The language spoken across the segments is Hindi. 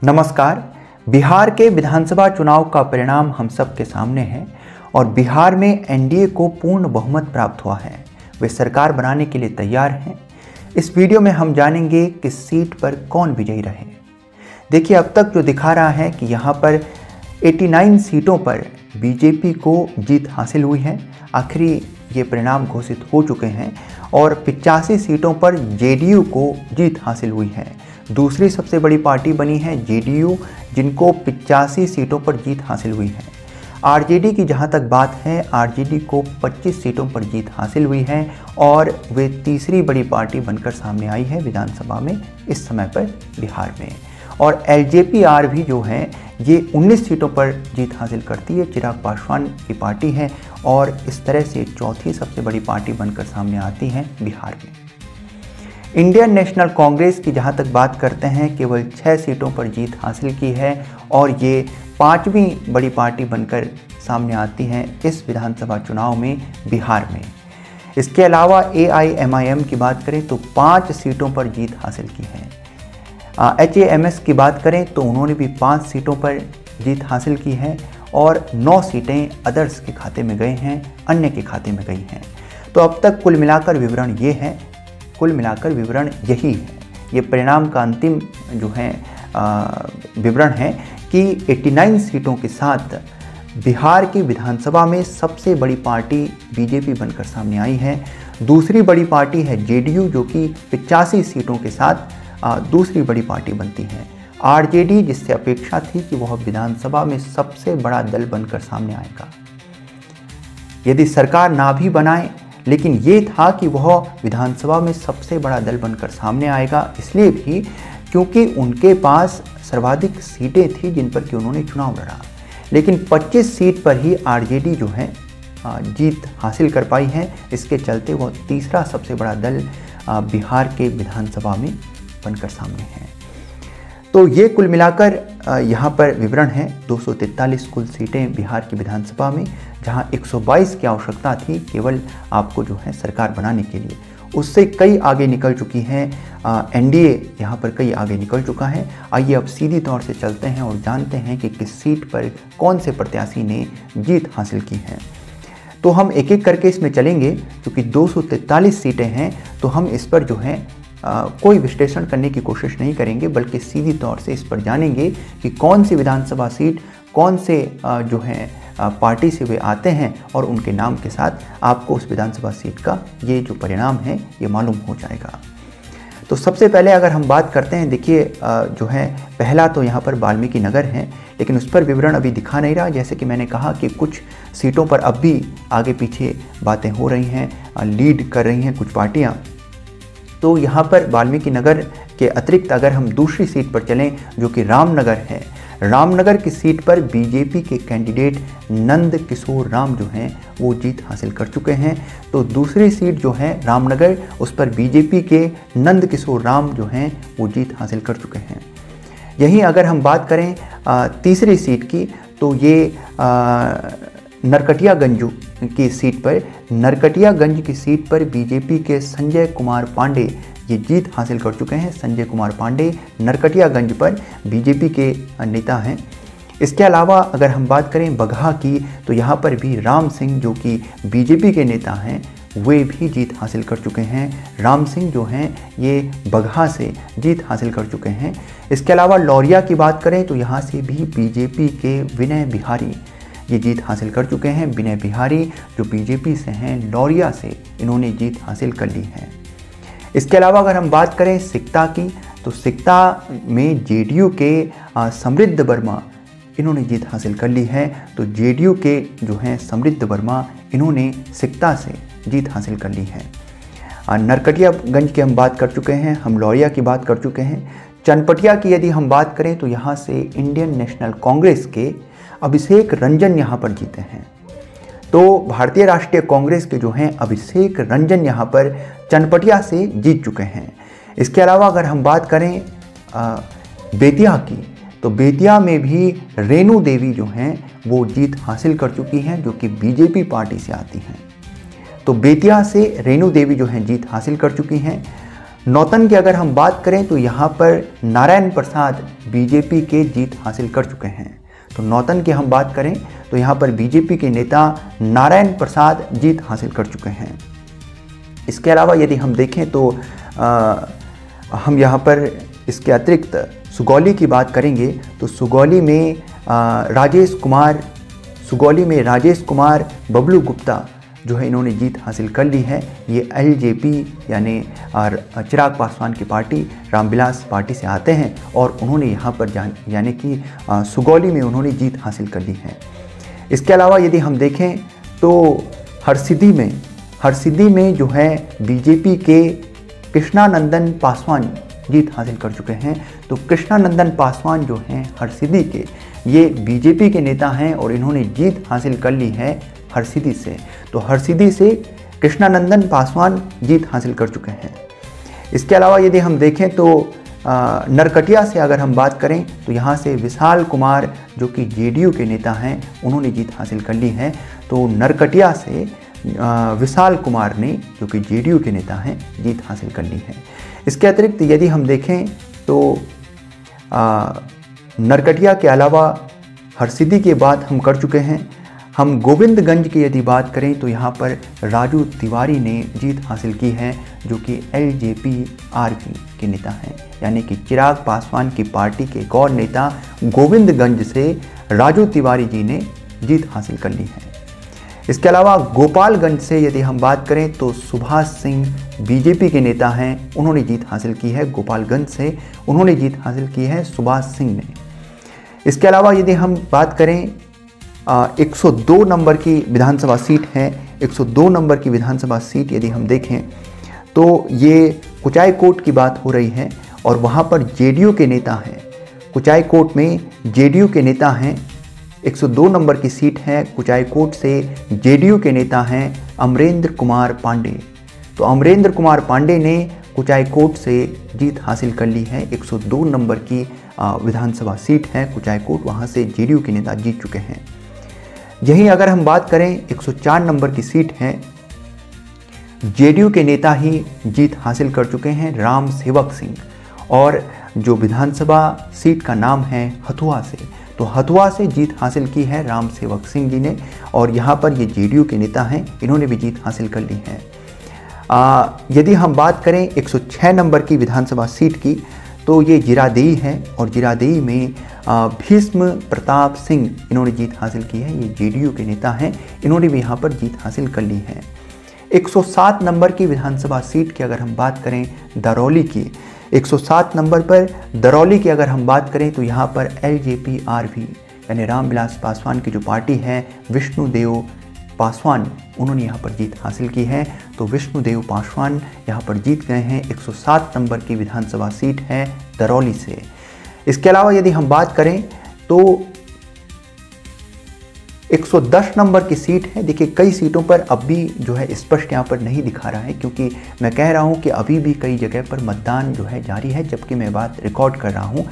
नमस्कार। बिहार के विधानसभा चुनाव का परिणाम हम सब के सामने है और बिहार में एनडीए को पूर्ण बहुमत प्राप्त हुआ है। वे सरकार बनाने के लिए तैयार हैं। इस वीडियो में हम जानेंगे कि सीट पर कौन विजयी रहे। देखिए, अब तक जो दिखा रहा है कि यहाँ पर 89 सीटों पर बीजेपी को जीत हासिल हुई है। आखिरी ये परिणाम घोषित हो चुके हैं और 85 सीटों पर जेडीयू को जीत हासिल हुई है। दूसरी सबसे बड़ी पार्टी बनी है जेडीयू, जिनको 85 सीटों पर जीत हासिल हुई है। आरजेडी की जहां तक बात है, आरजेडी को 25 सीटों पर जीत हासिल हुई है और वे तीसरी बड़ी पार्टी बनकर सामने आई है विधानसभा में इस समय पर बिहार में। और एलजेपीआर भी जो है ये 19 सीटों पर जीत हासिल करती है। चिराग पासवान की पार्टी है और इस तरह से चौथी सबसे बड़ी पार्टी बनकर सामने आती है बिहार में। इंडियन नेशनल कांग्रेस की जहां तक बात करते हैं, केवल 6 सीटों पर जीत हासिल की है और ये 5वीं बड़ी पार्टी बनकर सामने आती हैं इस विधानसभा चुनाव में बिहार में। इसके अलावा एआईएमआईएम की बात करें तो 5 सीटों पर जीत हासिल की है। एचएएमएस की बात करें तो उन्होंने भी 5 सीटों पर जीत हासिल की है और 9 सीटें अदर्स के खाते में गए हैं, अन्य के खाते में गई हैं। तो अब तक कुल मिलाकर विवरण ये है, कुल मिलाकर विवरण यही है। ये परिणाम का अंतिम जो है विवरण है कि 89 सीटों के साथ बिहार की विधानसभा में सबसे बड़ी पार्टी बीजेपी बनकर सामने आई है। दूसरी बड़ी पार्टी है जेडीयू, जो कि 85 सीटों के साथ दूसरी बड़ी पार्टी बनती है। आरजेडी, जिससे अपेक्षा थी कि वह विधानसभा में सबसे बड़ा दल बनकर सामने आएगा, यदि सरकार ना भी बनाए, लेकिन ये था कि वह विधानसभा में सबसे बड़ा दल बनकर सामने आएगा, इसलिए भी क्योंकि उनके पास सर्वाधिक सीटें थी जिन पर कि उन्होंने चुनाव लड़ा। लेकिन 25 सीट पर ही आरजेडी जो है जीत हासिल कर पाई है। इसके चलते वह तीसरा सबसे बड़ा दल बिहार के विधानसभा में बनकर सामने है। तो ये कुल मिलाकर यहाँ पर विवरण है। 243 कुल सीटें बिहार की विधानसभा में, जहाँ 122 की आवश्यकता थी केवल आपको जो है सरकार बनाने के लिए, उससे कई आगे निकल चुकी हैं। एनडीए यहाँ पर कई आगे निकल चुका है। आइए अब सीधी तौर से चलते हैं और जानते हैं कि किस सीट पर कौन से प्रत्याशी ने जीत हासिल की है। तो हम एक एक करके इसमें चलेंगे। क्योंकि 243 सीटें हैं तो हम इस पर जो है कोई विश्लेषण करने की कोशिश नहीं करेंगे, बल्कि सीधी तौर से इस पर जानेंगे कि कौन सी विधानसभा सीट कौन से जो है पार्टी से वे आते हैं और उनके नाम के साथ आपको उस विधानसभा सीट का ये जो परिणाम है ये मालूम हो जाएगा। तो सबसे पहले अगर हम बात करते हैं, देखिए जो है पहला तो यहाँ पर वाल्मीकि नगर है, लेकिन उस पर विवरण अभी दिखा नहीं रहा। जैसे कि मैंने कहा कि कुछ सीटों पर अब भी आगे पीछे बातें हो रही हैं, लीड कर रही हैं कुछ पार्टियाँ। तो यहाँ पर वाल्मीकि नगर के अतिरिक्त अगर हम दूसरी सीट पर चलें, जो कि रामनगर है, रामनगर की सीट पर बीजेपी के कैंडिडेट नंद किशोर राम जो हैं वो जीत हासिल कर चुके हैं। तो दूसरी सीट जो है रामनगर, उस पर बीजेपी के नंद किशोर राम जो हैं वो जीत हासिल कर चुके हैं। यहीं अगर हम बात करें तीसरी सीट की, तो ये नरकटियागंज की सीट पर, नरकटियागंज की सीट पर बीजेपी के संजय कुमार पांडे ये जीत हासिल कर चुके हैं। संजय कुमार पांडे नरकटियागंज पर बीजेपी के नेता हैं। इसके अलावा अगर हम बात करें बगहा की, तो यहाँ पर भी राम सिंह जो कि बीजेपी के नेता हैं वे भी जीत हासिल कर चुके हैं। राम सिंह जो हैं ये बगहा से जीत हासिल कर चुके हैं। इसके अलावा लौरिया की बात करें तो यहाँ से भी बीजेपी के विनय बिहारी ये जीत हासिल कर चुके हैं। विनय बिहारी जो बीजेपी से हैं, लौरिया से इन्होंने जीत हासिल कर ली है। इसके अलावा अगर हम बात करें सिकता की, तो सिकता में जेडीयू के समृद्ध वर्मा इन्होंने जीत हासिल कर ली है। तो जेडीयू के जो हैं समृद्ध वर्मा इन्होंने सिकता से जीत हासिल कर ली है। नरकटियागंज की हम बात कर चुके हैं, हम लौरिया की बात कर चुके हैं। चनपटिया की यदि हम बात करें तो यहाँ से इंडियन नेशनल कांग्रेस के अभिषेक रंजन यहाँ पर जीते हैं। तो भारतीय राष्ट्रीय कांग्रेस के जो हैं अभिषेक रंजन यहाँ पर चनपटिया से जीत चुके हैं। इसके अलावा अगर हम बात करें बेतिया की, तो बेतिया में भी रेणु देवी जो हैं वो जीत हासिल कर चुकी हैं, जो कि बीजेपी पार्टी से आती हैं। तो बेतिया से रेणु देवी जो हैं जीत हासिल कर चुकी हैं। नौतन की अगर हम बात करें तो यहाँ पर नारायण प्रसाद बीजेपी के जीत हासिल कर चुके हैं। तो नौतन की हम बात करें तो यहाँ पर बीजेपी के नेता नारायण प्रसाद जीत हासिल कर चुके हैं। इसके अलावा यदि हम देखें तो हम यहाँ पर इसके अतिरिक्त सुगौली की बात करेंगे तो सुगौली में राजेश कुमार बबलू गुप्ता जो है इन्होंने जीत हासिल कर ली है। ये एलजेपी यानी चिराग पासवान की पार्टी रामविलास पार्टी से आते हैं और उन्होंने यहाँ पर यानी कि सुगौली में उन्होंने जीत हासिल कर ली है। इसके अलावा यदि हम देखें तो हरसिद्धि में जो है बीजेपी के कृष्णानंदन पासवान जीत हासिल कर चुके हैं। तो कृष्णानंदन पासवान जो हैं हरसिद्धि के, ये बीजेपी के नेता हैं और इन्होंने जीत हासिल कर ली है हरसिद्धि से। तो हरसिद्धि से कृष्णानंदन पासवान जीत हासिल कर चुके हैं। इसके अलावा यदि हम देखें तो नरकटिया से अगर हम बात करें तो यहाँ से विशाल कुमार जो कि जेडीयू के नेता हैं उन्होंने जीत हासिल कर ली है। तो नरकटिया से विशाल कुमार ने जो कि जेडीयू के नेता हैं जीत हासिल कर ली है। इसके अतिरिक्त यदि हम देखें तो नरकटिया के अलावा हरसिद्धि के बाद हम कर चुके हैं। हम गोविंदगंज की यदि बात करें तो यहाँ पर राजू तिवारी ने जीत हासिल की है जो कि एलजेपी-आरपी के नेता हैं, यानी कि चिराग पासवान की पार्टी के एक और नेता गोविंदगंज से राजू तिवारी जी ने जीत हासिल कर ली है। इसके अलावा गोपालगंज से यदि हम बात करें तो सुभाष सिंह बीजेपी के नेता हैं, उन्होंने जीत हासिल की है। गोपालगंज से उन्होंने जीत हासिल की है सुभाष सिंह ने। इसके अलावा यदि हम बात करें 102 नंबर की विधानसभा सीट है। 102 नंबर की विधानसभा सीट यदि हम देखें तो ये कुचायकोट की बात हो रही है और वहाँ पर जेडीयू के नेता हैं। कुचायकोट में जेडीयू के नेता हैं। 102 नंबर की सीट है। कुचायकोट से जेडीयू के नेता हैं अमरेंद्र कुमार पांडे। तो अमरेंद्र कुमार पांडे ने कुचायकोट से जीत हासिल कर ली है। 102 नंबर की विधानसभा सीट है कुचायकोट, वहाँ से जेडीयू के नेता जीत चुके हैं। यही अगर हम बात करें 104 नंबर की सीट है, जेडीयू के नेता ही जीत हासिल कर चुके हैं राम सेवक सिंह, और जो विधानसभा सीट का नाम है हथुआ से, तो हथुआ से जीत हासिल की है राम सेवक सिंह जी ने, और यहाँ पर ये जेडीयू के नेता हैं, इन्होंने भी जीत हासिल कर ली है। यदि हम बात करें 106 नंबर की विधानसभा सीट की तो ये जीरादेई है, और जीरादेई में भीष्म प्रताप सिंह इन्होंने जीत हासिल की है। ये जेडीयू के नेता हैं, इन्होंने भी यहाँ पर जीत हासिल कर ली है। 107 नंबर की विधानसभा सीट की अगर हम बात करें दरौली की, 107 नंबर पर दरौली की अगर हम बात करें तो यहाँ पर एलजेपी-आरपी यानी रामविलास पासवान की जो पार्टी है विष्णुदेव पासवान, उन्होंने यहाँ पर जीत हासिल की है। तो विष्णुदेव पासवान यहाँ पर जीत गए हैं। 107 नंबर की विधानसभा सीट है दरौली से। इसके अलावा यदि हम बात करें तो 110 नंबर की सीट है। देखिए कई सीटों पर अब भी जो है स्पष्ट यहाँ पर नहीं दिखा रहा है, क्योंकि मैं कह रहा हूँ कि अभी भी कई जगह पर मतदान जो है जारी है, जबकि मैं बात रिकॉर्ड कर रहा हूँ।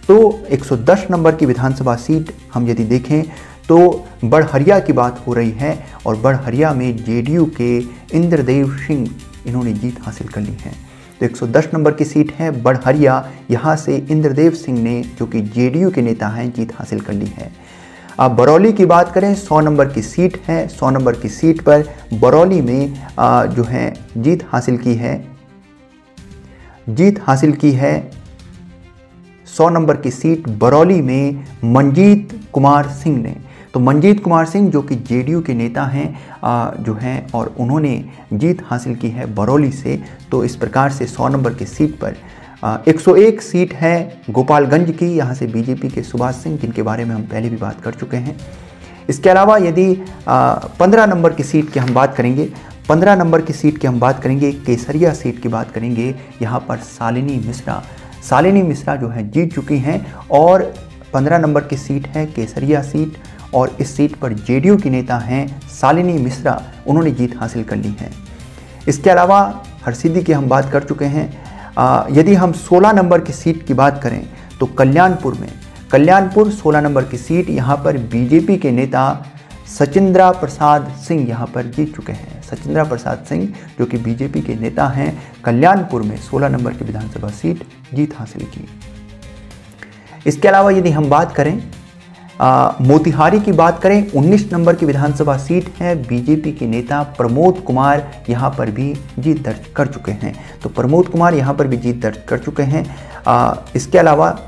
तो 110 नंबर की विधानसभा सीट हम यदि देखें तो बड़हरिया की बात हो रही है, और बड़हरिया में जेडीयू के इंद्रदेव सिंह इन्होंने जीत हासिल कर ली है। तो 110 नंबर की सीट है बड़हरिया, यहाँ से इंद्रदेव सिंह ने जो कि जेडीयू के नेता हैं जीत हासिल कर ली है। अब बरौली की बात करें, 100 नंबर की सीट है। 100 नंबर की सीट पर बरौली में जो है जीत हासिल की है 100 नंबर की सीट बरौली में मनजीत कुमार सिंह ने। तो मनजीत कुमार सिंह जो कि जेडीयू के नेता हैं जो हैं, और उन्होंने जीत हासिल की है बरौली से। तो इस प्रकार से 100 नंबर की सीट पर 101 सीट है गोपालगंज की, यहाँ से बीजेपी के सुभाष सिंह, जिनके बारे में हम पहले भी बात कर चुके हैं। इसके अलावा यदि 15 नंबर की सीट की हम बात करेंगे, 15 नंबर की सीट की हम बात करेंगे, केसरिया सीट की बात करेंगे, यहाँ पर शालिनी मिश्रा जो है जीत चुकी हैं, और 15 नंबर की सीट है केसरिया सीट, और इस सीट पर जेडीयू की नेता हैं शालिनी मिश्रा, उन्होंने जीत हासिल कर ली है। इसके अलावा हरसिद्धि की हम बात कर चुके हैं। यदि हम 16 नंबर की सीट की बात करें तो कल्याणपुर 16 नंबर की सीट, यहाँ पर बीजेपी के नेता सचिंद्रा प्रसाद सिंह यहाँ पर जीत चुके हैं। सचिंद्रा प्रसाद सिंह जो कि बीजेपी के नेता हैं, कल्याणपुर में 16 नंबर की विधानसभा सीट जीत हासिल की। इसके अलावा यदि हम बात करें मोतिहारी की बात करें, 19 नंबर की विधानसभा सीट है, बीजेपी के नेता प्रमोद कुमार यहाँ पर भी जीत दर्ज कर चुके हैं। तो प्रमोद कुमार यहाँ पर भी जीत दर्ज कर चुके हैं। इसके अलावा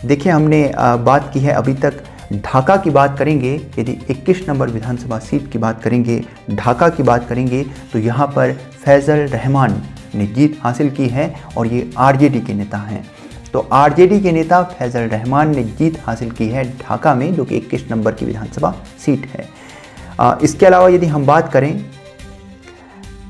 देखिए हमने बात की है अभी तक ढाका की बात करेंगे, यदि 21 नंबर विधानसभा सीट की बात करेंगे, ढाका की बात करेंगे तो यहाँ पर फैजल रहमान ने जीत हासिल की है और ये आरजेडी के नेता हैं। तो आरजेडी के नेता फैजल रहमान ने जीत हासिल की है ढाका में, जो कि 21 नंबर की विधानसभा सीट है। इसके अलावा यदि हम बात करें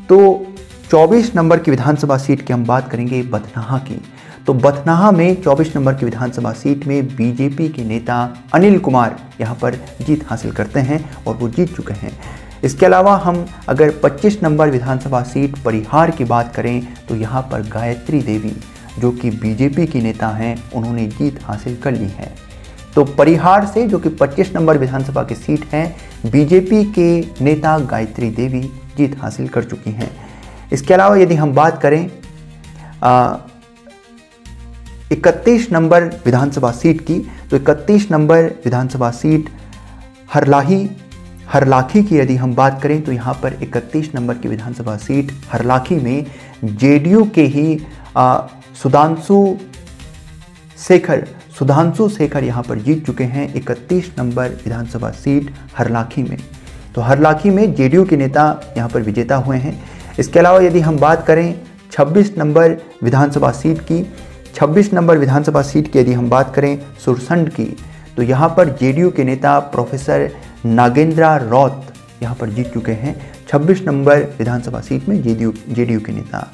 तो 24 नंबर की विधानसभा सीट की हम बात करेंगे बथनाहा की। तो बथनाहा में 24 नंबर की विधानसभा सीट में बीजेपी के नेता अनिल कुमार यहाँ पर जीत हासिल करते हैं और वो जीत चुके हैं। इसके अलावा हम अगर 25 नंबर विधानसभा सीट परिहार की बात करें तो यहाँ पर गायत्री देवी जो कि बीजेपी की नेता हैं, उन्होंने जीत हासिल कर ली है। तो परिहार से जो कि 25 नंबर विधानसभा की सीट है, बीजेपी के नेता गायत्री देवी जीत हासिल कर चुकी हैं। इसके अलावा यदि हम बात करें 31 नंबर विधानसभा सीट की, तो 31 नंबर विधानसभा सीट हरलाखी की यदि हम बात करें तो यहाँ पर 31 नंबर की विधानसभा सीट हरलाखी में जेडीयू के ही सुधांशु शेखर यहाँ पर जीत चुके हैं 31 नंबर विधानसभा सीट हरलाखी में। तो हरलाखी में जेडीयू के नेता यहाँ पर विजेता हुए हैं। इसके अलावा यदि हम बात करें 26 नंबर विधानसभा सीट की, 26 नंबर विधानसभा सीट की यदि हम बात करें सुरसंड की, तो यहाँ पर जेडीयू के नेता प्रोफेसर नागेंद्र रौत यहाँ पर जीत चुके हैं 26 नंबर विधानसभा सीट में जेडीयू के नेता।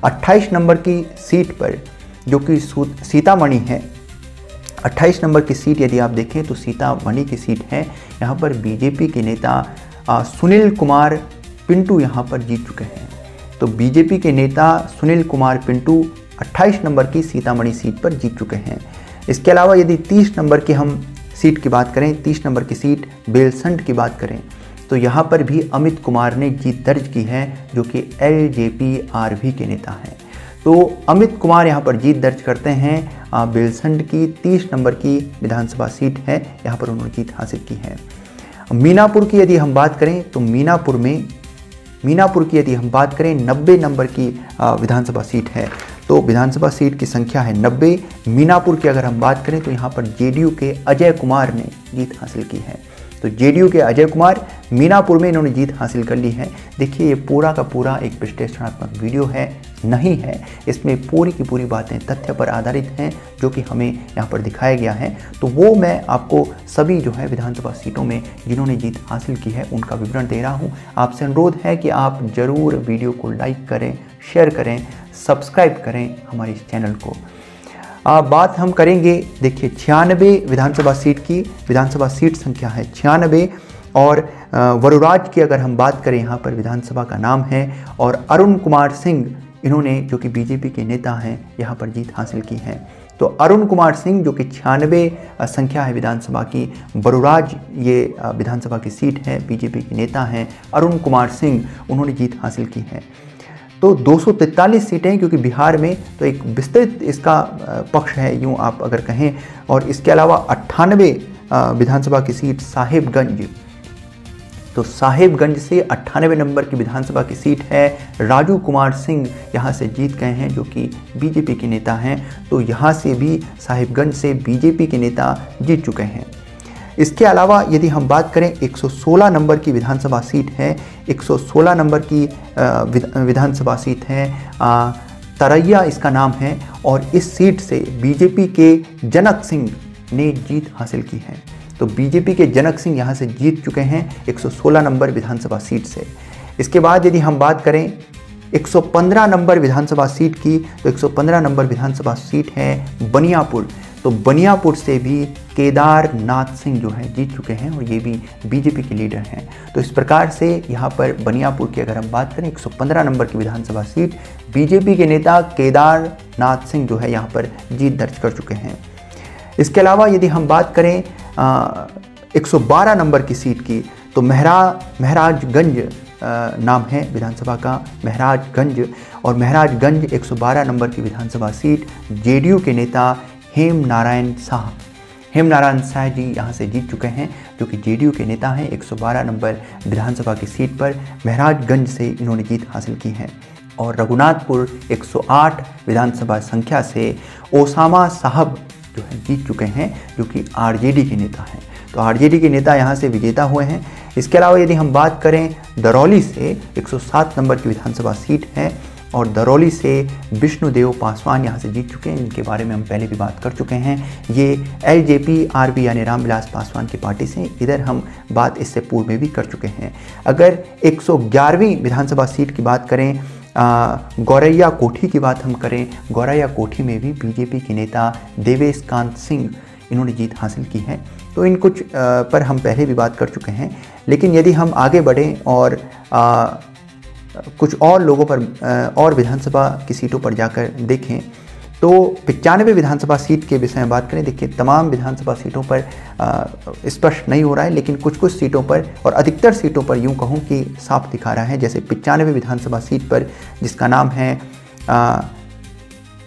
28 नंबर की सीट पर जो कि सीतामढ़ी है, 28 नंबर की सीट यदि आप देखें तो सीतामढ़ी की सीट है, यहाँ पर बीजेपी के नेता सुनील कुमार पिंटू यहाँ पर जीत चुके हैं। तो बीजेपी के नेता सुनील कुमार पिंटू 28 नंबर की सीतामढ़ी सीट पर जीत चुके हैं। इसके अलावा यदि 30 नंबर की हम सीट की बात करें, 30 नंबर की सीट बेलसंड की बात करें तो यहाँ पर भी अमित कुमार ने जीत दर्ज की है जो कि एलजेपी-आरवी के नेता हैं। तो अमित कुमार यहाँ पर जीत दर्ज करते हैं बेलसंड की 30 नंबर की विधानसभा सीट है, यहाँ पर उन्होंने जीत हासिल की है। मीनापुर की यदि हम बात करें तो मीनापुर की यदि हम बात करें 90 नंबर की विधानसभा सीट है, तो विधानसभा सीट की संख्या है 90। मीनापुर की अगर हम बात करें तो यहाँ पर जेडीयू के अजय कुमार ने जीत हासिल की है। तो जेडीयू के अजय कुमार मीनापुर में इन्होंने जीत हासिल कर ली है। देखिए ये पूरा का पूरा एक विश्लेषणात्मक वीडियो नहीं है, इसमें पूरी की पूरी बातें तथ्य पर आधारित हैं जो कि हमें यहाँ पर दिखाया गया है। तो वो मैं आपको सभी जो है विधानसभा सीटों में जिन्होंने जीत हासिल की है उनका विवरण दे रहा हूँ। आपसे अनुरोध है कि आप ज़रूर वीडियो को लाइक करें, शेयर करें, सब्सक्राइब करें हमारे इस चैनल को। बात हम करेंगे देखिए 96 विधानसभा सीट की, विधानसभा सीट संख्या है 96 और वरुराज की अगर हम बात करें यहाँ पर विधानसभा का नाम है और अरुण कुमार सिंह इन्होंने जो कि बीजेपी के नेता हैं यहाँ पर जीत हासिल की है। तो अरुण कुमार सिंह जो कि 96 संख्या है विधानसभा की, बरुराज ये विधानसभा की सीट है, बीजेपी के नेता हैं अरुण कुमार सिंह, उन्होंने जीत हासिल की है। तो 243 सीटें क्योंकि बिहार में तो एक विस्तृत इसका पक्ष है यूँ आप अगर कहें। और इसके अलावा 98 विधानसभा की सीट साहिबगंज, तो साहिबगंज से 98 नंबर की विधानसभा की सीट है, राजू कुमार सिंह यहाँ से जीत गए हैं जो कि बीजेपी के नेता हैं। तो यहाँ से भी साहिबगंज से बीजेपी के नेता जीत चुके हैं। इसके अलावा यदि हम बात करें 116 नंबर की विधानसभा सीट है, 116 नंबर की विधानसभा सीट है, तरैया इसका नाम है और इस सीट से बीजेपी के जनक सिंह ने जीत हासिल की है। तो बीजेपी के जनक सिंह यहाँ से जीत चुके हैं 116 नंबर विधानसभा सीट से। इसके बाद यदि हम बात करें 115 नंबर विधानसभा सीट की, तो 115 नंबर विधानसभा सीट है बनियापुर। तो बनियापुर से भी केदारनाथ सिंह जो है जीत चुके हैं और ये भी बीजेपी के लीडर हैं। तो इस प्रकार से यहाँ पर बनियापुर की अगर हम बात करें 115 नंबर की विधानसभा सीट बीजेपी के नेता केदारनाथ सिंह जो है यहाँ पर जीत दर्ज कर चुके हैं। इसके अलावा यदि हम बात करें 112 नंबर की सीट की, तो महराजगंज नाम है विधानसभा का, महराजगंज। और महराजगंज 112 नंबर की विधानसभा सीट जेडीयू के नेता हेमनारायण शाह जी यहाँ से जीत चुके हैं, जो कि जेडीयू के नेता हैं। 112 नंबर विधानसभा की सीट पर महराजगंज से इन्होंने जीत हासिल की है। और रघुनाथपुर 108 विधानसभा संख्या से ओसामा साहब जो है जीत चुके हैं, जो कि आरजेडी के नेता हैं। तो आरजेडी के नेता यहाँ से विजेता हुए हैं। इसके अलावा यदि हम बात करें दरौली से 107 नंबर की विधानसभा सीट है, और दरौली से विष्णुदेव पासवान यहाँ से जीत चुके हैं, इनके बारे में हम पहले भी बात कर चुके हैं। ये एलजेपी-आरबी यानी रामविलास पासवान की पार्टी से, इधर हम बात इससे पूर्व में भी कर चुके हैं। अगर 111वीं विधानसभा सीट की बात करें, गौरैया कोठी की बात हम करें, गौरैया कोठी में भी बीजेपी के नेता देवेश कांत सिंह इन्होंने जीत हासिल की है। तो इन कुछ पर हम पहले भी बात कर चुके हैं। लेकिन यदि हम आगे बढ़ें और कुछ और लोगों पर और विधानसभा की सीटों पर जाकर देखें, तो 95 विधानसभा सीट के विषय में बात करें। देखिए, तमाम विधानसभा सीटों पर स्पष्ट नहीं हो रहा है, लेकिन कुछ कुछ सीटों पर और अधिकतर सीटों पर यूँ कहूँ कि साफ दिखा रहा है। जैसे 95 विधानसभा सीट पर, जिसका नाम है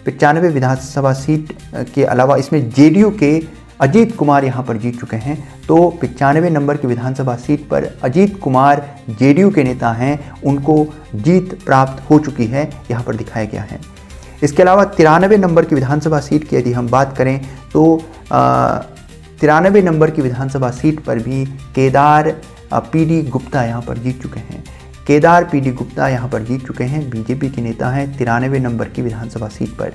95 विधानसभा सीट के अलावा इसमें जेडीयू के अजीत कुमार यहाँ पर जीत चुके हैं। तो 95 नंबर की विधानसभा सीट पर अजीत कुमार जेडीयू के नेता हैं, उनको जीत प्राप्त हो चुकी है, यहाँ पर दिखाया गया है। इसके अलावा 93 नंबर की विधानसभा सीट की यदि हम बात करें, तो 93 नंबर की विधानसभा सीट पर भी केदार पीडी गुप्ता यहाँ पर जीत चुके हैं। केदार पीडी गुप्ता यहाँ पर जीत चुके हैं, बीजेपी के नेता हैं 93 नंबर की विधानसभा सीट पर।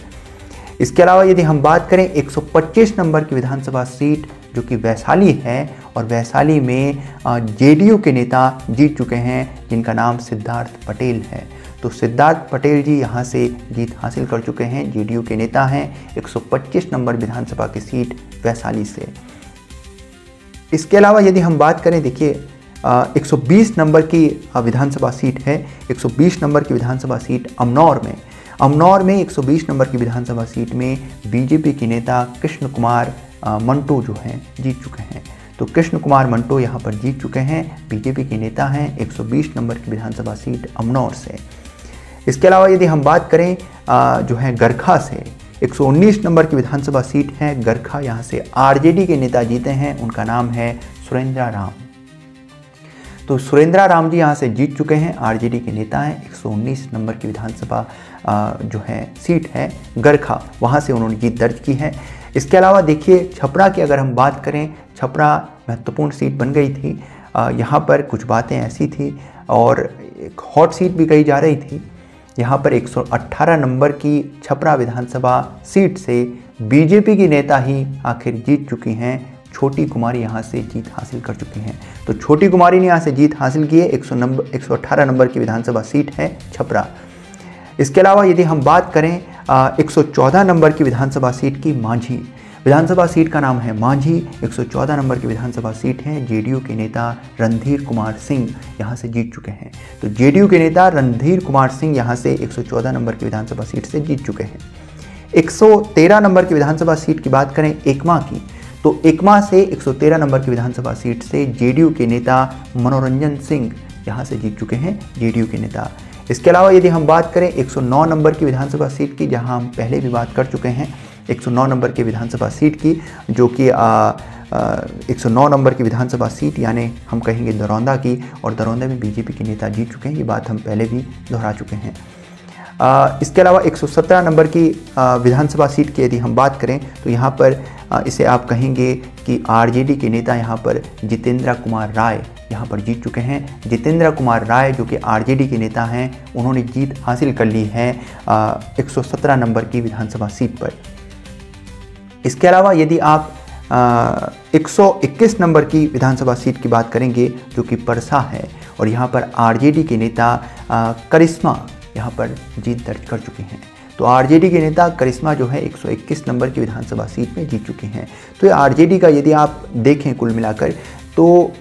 इसके अलावा यदि हम बात करें 125 नंबर की विधानसभा सीट, जो कि वैशाली है, और वैशाली में जेडीयू के नेता जीत चुके हैं, जिनका नाम सिद्धार्थ पटेल है। तो सिद्धार्थ पटेल जी यहाँ से जीत हासिल कर चुके हैं, जेडीयू के नेता हैं, 125 नंबर विधानसभा की सीट वैशाली से। इसके अलावा यदि हम बात करें, देखिए 120 नंबर की विधानसभा सीट है, 120 नंबर की विधानसभा सीट अमनौर में 120 नंबर की विधानसभा सीट में बीजेपी के नेता कृष्ण कुमार मंटो जो हैं जीत चुके हैं। तो कृष्ण कुमार मंटो यहाँ पर जीत चुके हैं, बीजेपी के नेता हैं, 120 नंबर की विधानसभा सीट अमनौर से। इसके अलावा यदि हम बात करें जो है गरखा से, 119 नंबर की विधानसभा सीट है गरखा, यहाँ से आरजेडी के नेता जीते हैं, उनका नाम है सुरेंद्रा राम। तो सुरेंद्रा राम जी यहाँ से जीत चुके हैं, आरजेडी के नेता हैं। 119 नंबर की विधानसभा जो है सीट है गरखा, वहाँ से उन्होंने जीत दर्ज की है। इसके अलावा देखिए छपरा की अगर हम बात करें, छपरा महत्वपूर्ण सीट बन गई थी। यहाँ पर कुछ बातें ऐसी थी और एक हॉट सीट भी कही जा रही थी। यहाँ पर 118 नंबर की छपरा विधानसभा सीट से बीजेपी की नेता ही आखिर जीत चुकी हैं, छोटी कुमारी यहाँ से जीत हासिल कर चुकी हैं। तो छोटी कुमारी ने यहाँ से जीत हासिल की है, 118 नंबर की विधानसभा सीट है छपरा। इसके अलावा यदि हम बात करें 114 नंबर की विधानसभा सीट की, मांझी विधानसभा सीट का नाम है मांझी, 114 नंबर की विधानसभा सीट है, जेडीयू के नेता रणधीर कुमार सिंह यहाँ से जीत चुके हैं। तो जेडीयू के नेता रणधीर कुमार सिंह यहाँ से 114 नंबर की विधानसभा सीट से जीत चुके हैं। 113 नंबर की विधानसभा सीट की बात करें एकमा की, तो एकमा से 113 नंबर की विधानसभा सीट से जेडीयू के नेता मनोरंजन सिंह यहाँ से जीत चुके हैं, जेडीयू के नेता। इसके अलावा यदि हम बात करें 109 नंबर की विधानसभा सीट की, जहां हम पहले भी बात कर चुके हैं 109 नंबर की विधानसभा सीट की, जो कि 109 नंबर की विधानसभा सीट यानी हम कहेंगे दरौंदा की, और दरौंदा में बीजेपी के नेता जीत चुके हैं, ये बात हम पहले भी दोहरा चुके हैं। इसके अलावा 117 नंबर की विधानसभा सीट की यदि हम बात करें, तो यहाँ पर इसे आप कहेंगे कि आरजेडी के नेता यहाँ पर जितेंद्र कुमार राय यहाँ पर जीत चुके हैं। जितेंद्र कुमार राय जो कि आरजेडी के नेता हैं, उन्होंने जीत हासिल कर ली है 117 नंबर की विधानसभा सीट पर। इसके अलावा यदि आप 121 नंबर की विधानसभा सीट की बात करेंगे, जो कि परसा है, और यहाँ पर आरजेडी के नेता करिश्मा यहाँ पर जीत दर्ज कर चुके हैं। तो आरजेडी के नेता करिश्मा जो है 121 नंबर की विधानसभा सीट में जीत चुके हैं। तो ये आरजेडी का यदि आप देखें कुल मिलाकर, तो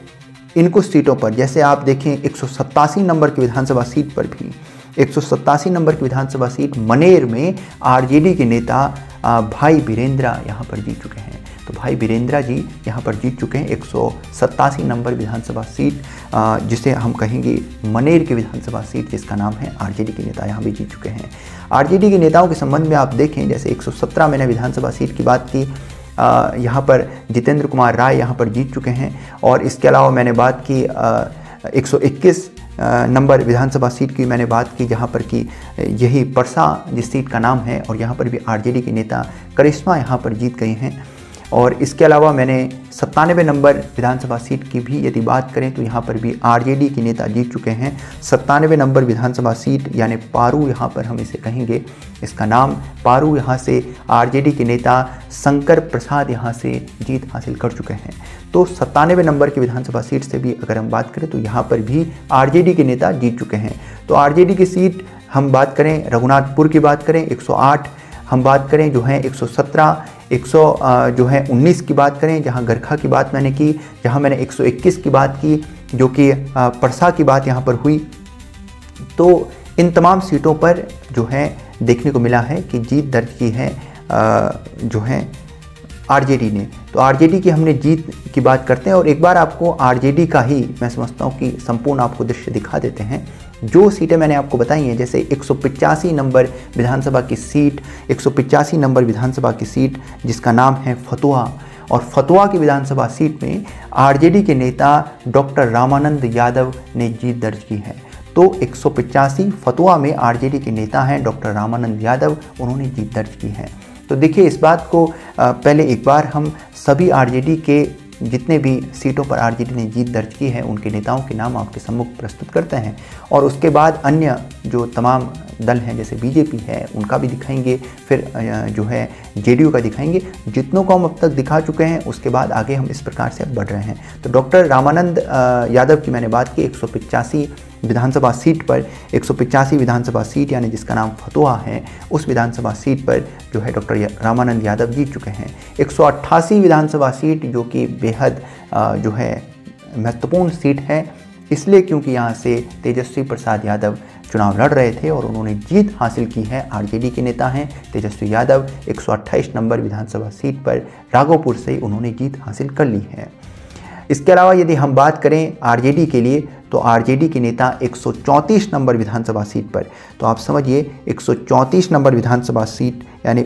इन कुछ सीटों पर, जैसे आप देखें 187 नंबर की विधानसभा सीट पर भी, 187 नंबर की विधानसभा सीट मनेर में आरजेडी के नेता भाई बीरेंद्र यहाँ पर जीत चुके हैं। तो भाई वीरेंद्रा जी यहाँ पर जीत चुके हैं 187 नंबर विधानसभा सीट, जिसे हम कहेंगे मनेर की विधानसभा सीट, जिसका नाम है। आरजेडी के नेता यहाँ भी जीत चुके हैं। आरजेडी के नेताओं के संबंध में आप देखें, जैसे 117 मैंने विधानसभा सीट की बात की, यहाँ पर जितेंद्र कुमार राय यहाँ पर जीत चुके हैं। और इसके अलावा मैंने बात की 121 नंबर विधानसभा सीट की मैंने बात की, जहाँ पर कि यही परसा जिस सीट का नाम है, और यहाँ पर भी आरजेडी के नेता करिश्मा यहाँ पर जीत गए हैं। और इसके अलावा मैंने 97 नंबर विधानसभा सीट की भी यदि बात करें तो यहाँ पर भी आरजेडी के नेता जीत चुके हैं। 97 नंबर विधानसभा सीट यानी पारू यहाँ पर हम इसे कहेंगे, इसका नाम पारू, यहाँ से आरजेडी के नेता शंकर प्रसाद यहाँ से जीत हासिल कर चुके हैं। तो 97 नंबर की विधानसभा सीट से भी अगर हम बात करें तो यहाँ पर भी आरजेडी के नेता जीत चुके हैं। तो आरजेडी की सीट हम बात करें, रघुनाथपुर की बात करें 108, हम बात करें जो है 117, 19 की बात करें, जहां गरखा की बात मैंने की, जहां मैंने 121 की बात की, जो कि परसा की बात यहां पर हुई। तो इन तमाम सीटों पर जो है देखने को मिला है कि जीत दर्ज की है जो है आरजेडी ने। तो आरजेडी की हमने जीत की बात करते हैं, और एक बार आपको आरजेडी का ही मैं समझता हूँ कि संपूर्ण आपको दृश्य दिखा देते हैं। जो सीटें मैंने आपको बताई हैं, जैसे 185 नंबर विधानसभा की सीट, 185 नंबर विधानसभा की सीट जिसका नाम है फतुहा, और फतुहा की विधानसभा सीट में आरजेडी के नेता डॉक्टर रामानंद यादव ने जीत दर्ज की है। तो 185 फतुहा में आरजेडी के नेता हैं डॉक्टर रामानंद यादव, उन्होंने जीत दर्ज की है। तो देखिए, इस बात को पहले एक बार हम सभी आरजेडी के जितने भी सीटों पर आरजेडी ने जीत दर्ज की है उनके नेताओं के नाम आपके सम्मुख प्रस्तुत करते हैं, और उसके बाद अन्य जो तमाम दल हैं जैसे बीजेपी है उनका भी दिखाएंगे, फिर जो है जेडीयू का दिखाएंगे। जितनों को हम अब तक दिखा चुके हैं उसके बाद आगे हम इस प्रकार से बढ़ रहे हैं। तो डॉक्टर रामानंद यादव की मैंने बात की 185 विधानसभा सीट पर, 185 विधानसभा सीट यानी जिसका नाम फतुहा है, उस विधानसभा सीट पर जो है डॉक्टर रामानंद यादव जीत चुके हैं। 188 विधानसभा सीट जो कि बेहद जो है महत्वपूर्ण सीट है, इसलिए क्योंकि यहाँ से तेजस्वी प्रसाद यादव चुनाव लड़ रहे थे और उन्होंने जीत हासिल की है। आरजेडी के नेता हैं तेजस्वी यादव, 128 नंबर विधानसभा सीट पर राघोपुर से उन्होंने जीत हासिल कर ली है। इसके अलावा यदि हम बात करें आरजेडी के लिए, तो आरजेडी के नेता 134 नंबर विधानसभा सीट पर, तो आप समझिए 134 नंबर विधानसभा सीट यानी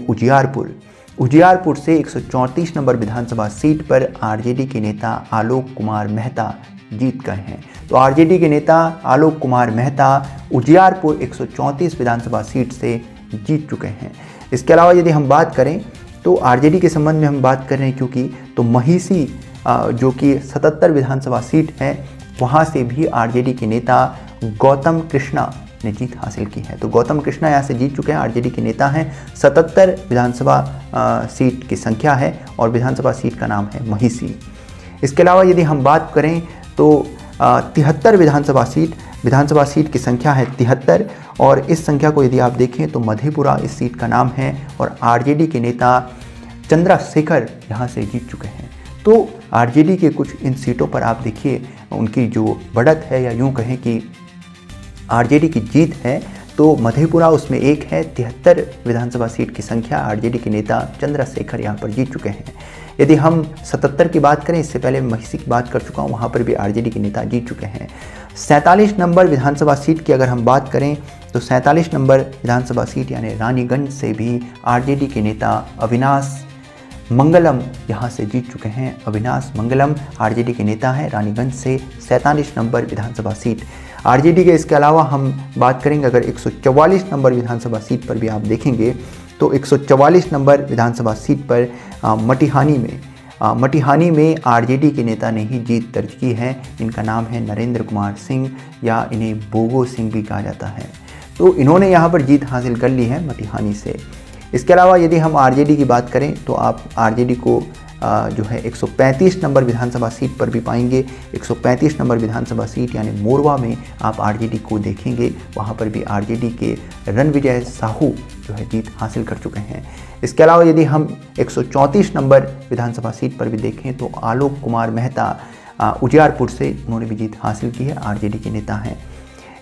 उजियारपुर से 134 नंबर विधानसभा सीट पर आरजेडी के नेता आलोक कुमार मेहता जीत गए हैं। तो आरजेडी के नेता आलोक कुमार मेहता उजियारपुर 134 विधानसभा सीट से जीत चुके हैं। इसके अलावा यदि हम बात करें तो आरजेडी के संबंध में हम बात कर रहे हैं क्योंकि तो महिसी जो कि 77 विधानसभा सीट है, वहाँ से भी आरजेडी के नेता गौतम कृष्णा ने जीत हासिल की है। तो गौतम कृष्णा यहाँ से जीत चुके हैं, आरजेडी के नेता हैं। 77 विधानसभा सीट की संख्या है और विधानसभा सीट का नाम है महिसी। इसके अलावा यदि हम बात करें तो 73 विधानसभा सीट की संख्या है 73, और इस संख्या को यदि आप देखें तो मधेपुरा इस सीट का नाम है और आरजेडी के नेता चंद्रशेखर यहाँ से जीत चुके हैं। तो आरजेडी के कुछ इन सीटों पर आप देखिए उनकी जो बढ़त है, या यूँ कहें कि आरजेडी की जीत है, तो मधेपुरा उसमें एक है। 73 विधानसभा सीट की संख्या आरजेडी के नेता चंद्रशेखर यहाँ पर जीत चुके हैं। यदि हम 77 की बात करें, इससे पहले महिसी की बात कर चुका हूँ, वहाँ पर भी आरजेडी के नेता जीत चुके हैं। 47 नंबर विधानसभा सीट की अगर हम बात करें तो 47 नंबर विधानसभा सीट यानी रानीगंज से भी आरजेडी के नेता अविनाश मंगलम यहाँ से जीत चुके हैं। अविनाश मंगलम आरजेडी के नेता हैं, रानीगंज से 47 नंबर विधानसभा सीट आरजेडी के। इसके अलावा हम बात करेंगे अगर 144 नंबर विधानसभा सीट पर भी आप देखेंगे तो 144 नंबर विधानसभा सीट पर मटिहानी में आरजेडी के नेता ने ही जीत दर्ज की है। इनका नाम है नरेंद्र कुमार सिंह, या इन्हें बोगो सिंह भी कहा जाता है। तो इन्होंने यहाँ पर जीत हासिल कर ली है मटिहानी से। इसके अलावा यदि हम आरजेडी की बात करें तो आप आरजेडी को जो है 135 नंबर विधानसभा सीट पर भी पाएंगे। 135 नंबर विधानसभा सीट यानी मोरवा में आप आरजेडी को देखेंगे, वहाँ पर भी आरजेडी के रणविजय साहू जो है जीत हासिल कर चुके हैं। इसके अलावा यदि हम 134 नंबर विधानसभा सीट पर भी देखें तो आलोक कुमार मेहता उजियारपुर से उन्होंने भी जीत हासिल की है, आरजेडी के नेता हैं।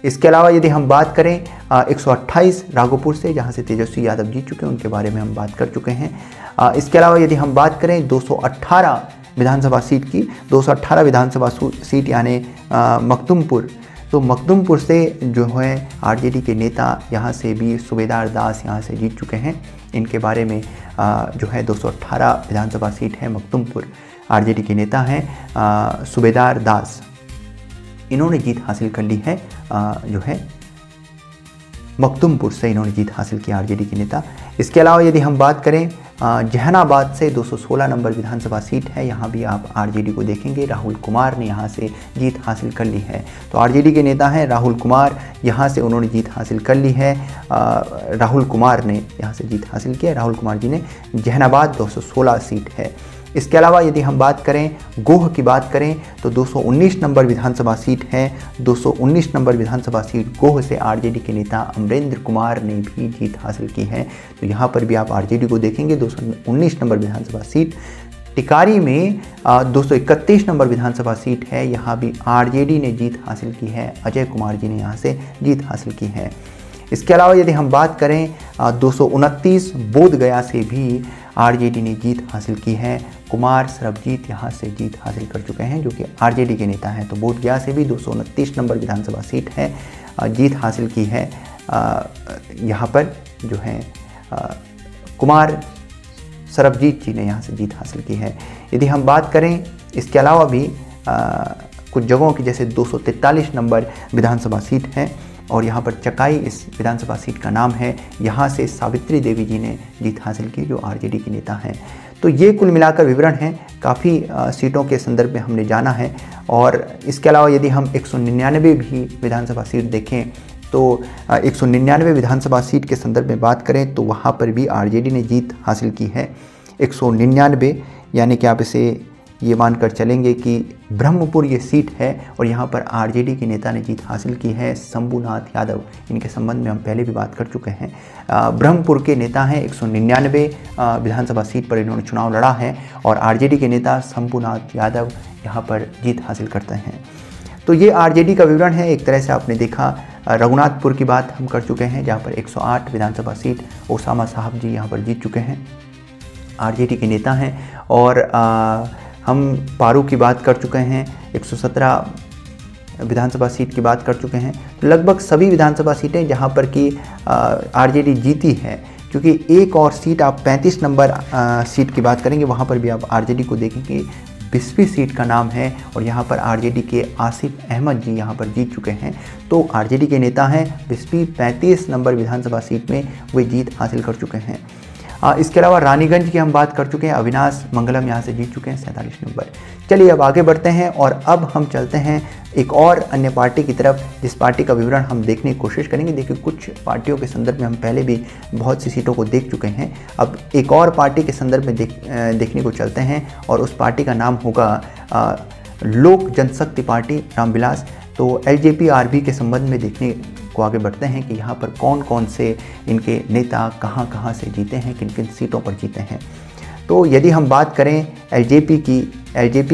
इसके अलावा यदि हम बात करें 128 राघोपुर से, जहां से तेजस्वी यादव जीत चुके हैं, उनके बारे में हम बात कर चुके हैं। इसके अलावा यदि हम बात करें 218 विधानसभा सीट की, 218 विधानसभा सीट यानी मखदुमपुर, तो मखदुमपुर से जो है आरजेडी के नेता यहाँ से भी सूबेदार दास यहाँ से जीत चुके हैं। इनके बारे में जो है 218 विधानसभा सीट है मखदुमपुर, आरजेडी के नेता हैं सूबेदार दास, इन्होंने जीत हासिल कर ली है। जो है मखदुमपुर से इन्होंने जीत हासिल की आरजेडी के नेता। इसके अलावा यदि हम बात करें जहानाबाद से 216 नंबर विधानसभा सीट है, यहाँ भी आप आरजेडी को देखेंगे, राहुल कुमार ने यहाँ से जीत हासिल कर ली है। तो आरजेडी के नेता हैं राहुल कुमार, यहाँ से उन्होंने जीत हासिल कर ली है। राहुल कुमार ने यहाँ से जीत हासिल की है, राहुल कुमार जी ने। जहानाबाद 216 सीट है। इसके अलावा यदि हम बात करें गोह की बात करें तो 219 नंबर विधानसभा सीट है। 219 नंबर विधानसभा सीट गोह से आरजेडी के नेता अमरेंद्र कुमार ने भी जीत हासिल की है। तो यहाँ पर भी आप आरजेडी को देखेंगे, 219 नंबर विधानसभा सीट। टिकारी में 231 नंबर विधानसभा सीट है, यहाँ भी आरजेडी ने जीत हासिल की है, अजय कुमार जी ने यहाँ से जीत हासिल की है। इसके अलावा यदि हम बात करें 229 बोधगया से भी आरजेडी ने जीत हासिल की है। कुमार सरबजीत यहाँ से जीत हासिल कर चुके हैं, जो कि आरजेडी के नेता हैं। तो बोधगया से भी 229 नंबर विधानसभा सीट है, जीत हासिल की है। यहाँ पर जो है कुमार सरबजीत जी ने यहाँ से जीत हासिल की है। यदि हम बात करें इसके अलावा भी कुछ जगहों की, जैसे 243 नंबर विधानसभा सीट है और यहाँ पर चकाई इस विधानसभा सीट का नाम है, यहाँ से सावित्री देवी जी ने जीत हासिल की, जो आरजेडी के नेता हैं। तो ये कुल मिलाकर विवरण है, काफ़ी सीटों के संदर्भ में हमने जाना है। और इसके अलावा यदि हम 199 भी विधानसभा सीट देखें तो 199 विधानसभा सीट के संदर्भ में बात करें तो वहाँ पर भी आरजेडी ने जीत हासिल की है। 199 यानी कि आप इसे ये मानकर चलेंगे कि ब्रह्मपुर ये सीट है और यहाँ पर आरजेडी के नेता ने जीत हासिल की है, शंभुनाथ यादव। इनके संबंध में हम पहले भी बात कर चुके हैं। ब्रह्मपुर के नेता हैं, 199 विधानसभा सीट पर इन्होंने चुनाव लड़ा है और आरजेडी के नेता शंभुनाथ यादव यहाँ पर जीत हासिल करते हैं। तो ये आरजेडी का विवरण है। एक तरह से आपने देखा, रघुनाथपुर की बात हम कर चुके हैं, जहाँ पर 108 विधानसभा सीट ओसामा साहब जी यहाँ पर जीत चुके हैं, आरजेडी के नेता हैं। और हम पारू की बात कर चुके हैं, 117 विधानसभा सीट की बात कर चुके हैं। तो लगभग सभी विधानसभा सीटें जहां पर कि आरजेडी जीती है, क्योंकि एक और सीट आप 35 नंबर सीट की बात करेंगे, वहां पर भी आप आरजेडी को देखेंगे, बिस्फी सीट का नाम है और यहाँ पर आरजेडी के आसिफ अहमद जी यहाँ पर जीत चुके हैं। तो आरजेडी के नेता हैं, बिस्फी 35 नंबर विधानसभा सीट में वे जीत हासिल कर चुके हैं। इसके अलावा रानीगंज की हम बात कर चुके हैं, अविनाश मंगलम यहाँ से जीत चुके हैं 47 नंबर। चलिए अब आगे बढ़ते हैं और अब हम चलते हैं एक और अन्य पार्टी की तरफ, जिस पार्टी का विवरण हम देखने की कोशिश करेंगे। देखिए, कुछ पार्टियों के संदर्भ में हम पहले भी बहुत सी सीटों को देख चुके हैं। अब एक और पार्टी के संदर्भ में देखने को चलते हैं और उस पार्टी का नाम होगा लोक जनशक्ति पार्टी, रामविलास। तो एलजेपी-आरबी के संबंध में देखने को आगे बढ़ते हैं कि यहाँ पर कौन कौन से इनके नेता कहाँ कहाँ से जीते हैं, किन किन सीटों पर जीते हैं। तो यदि हम बात करें एलजेपी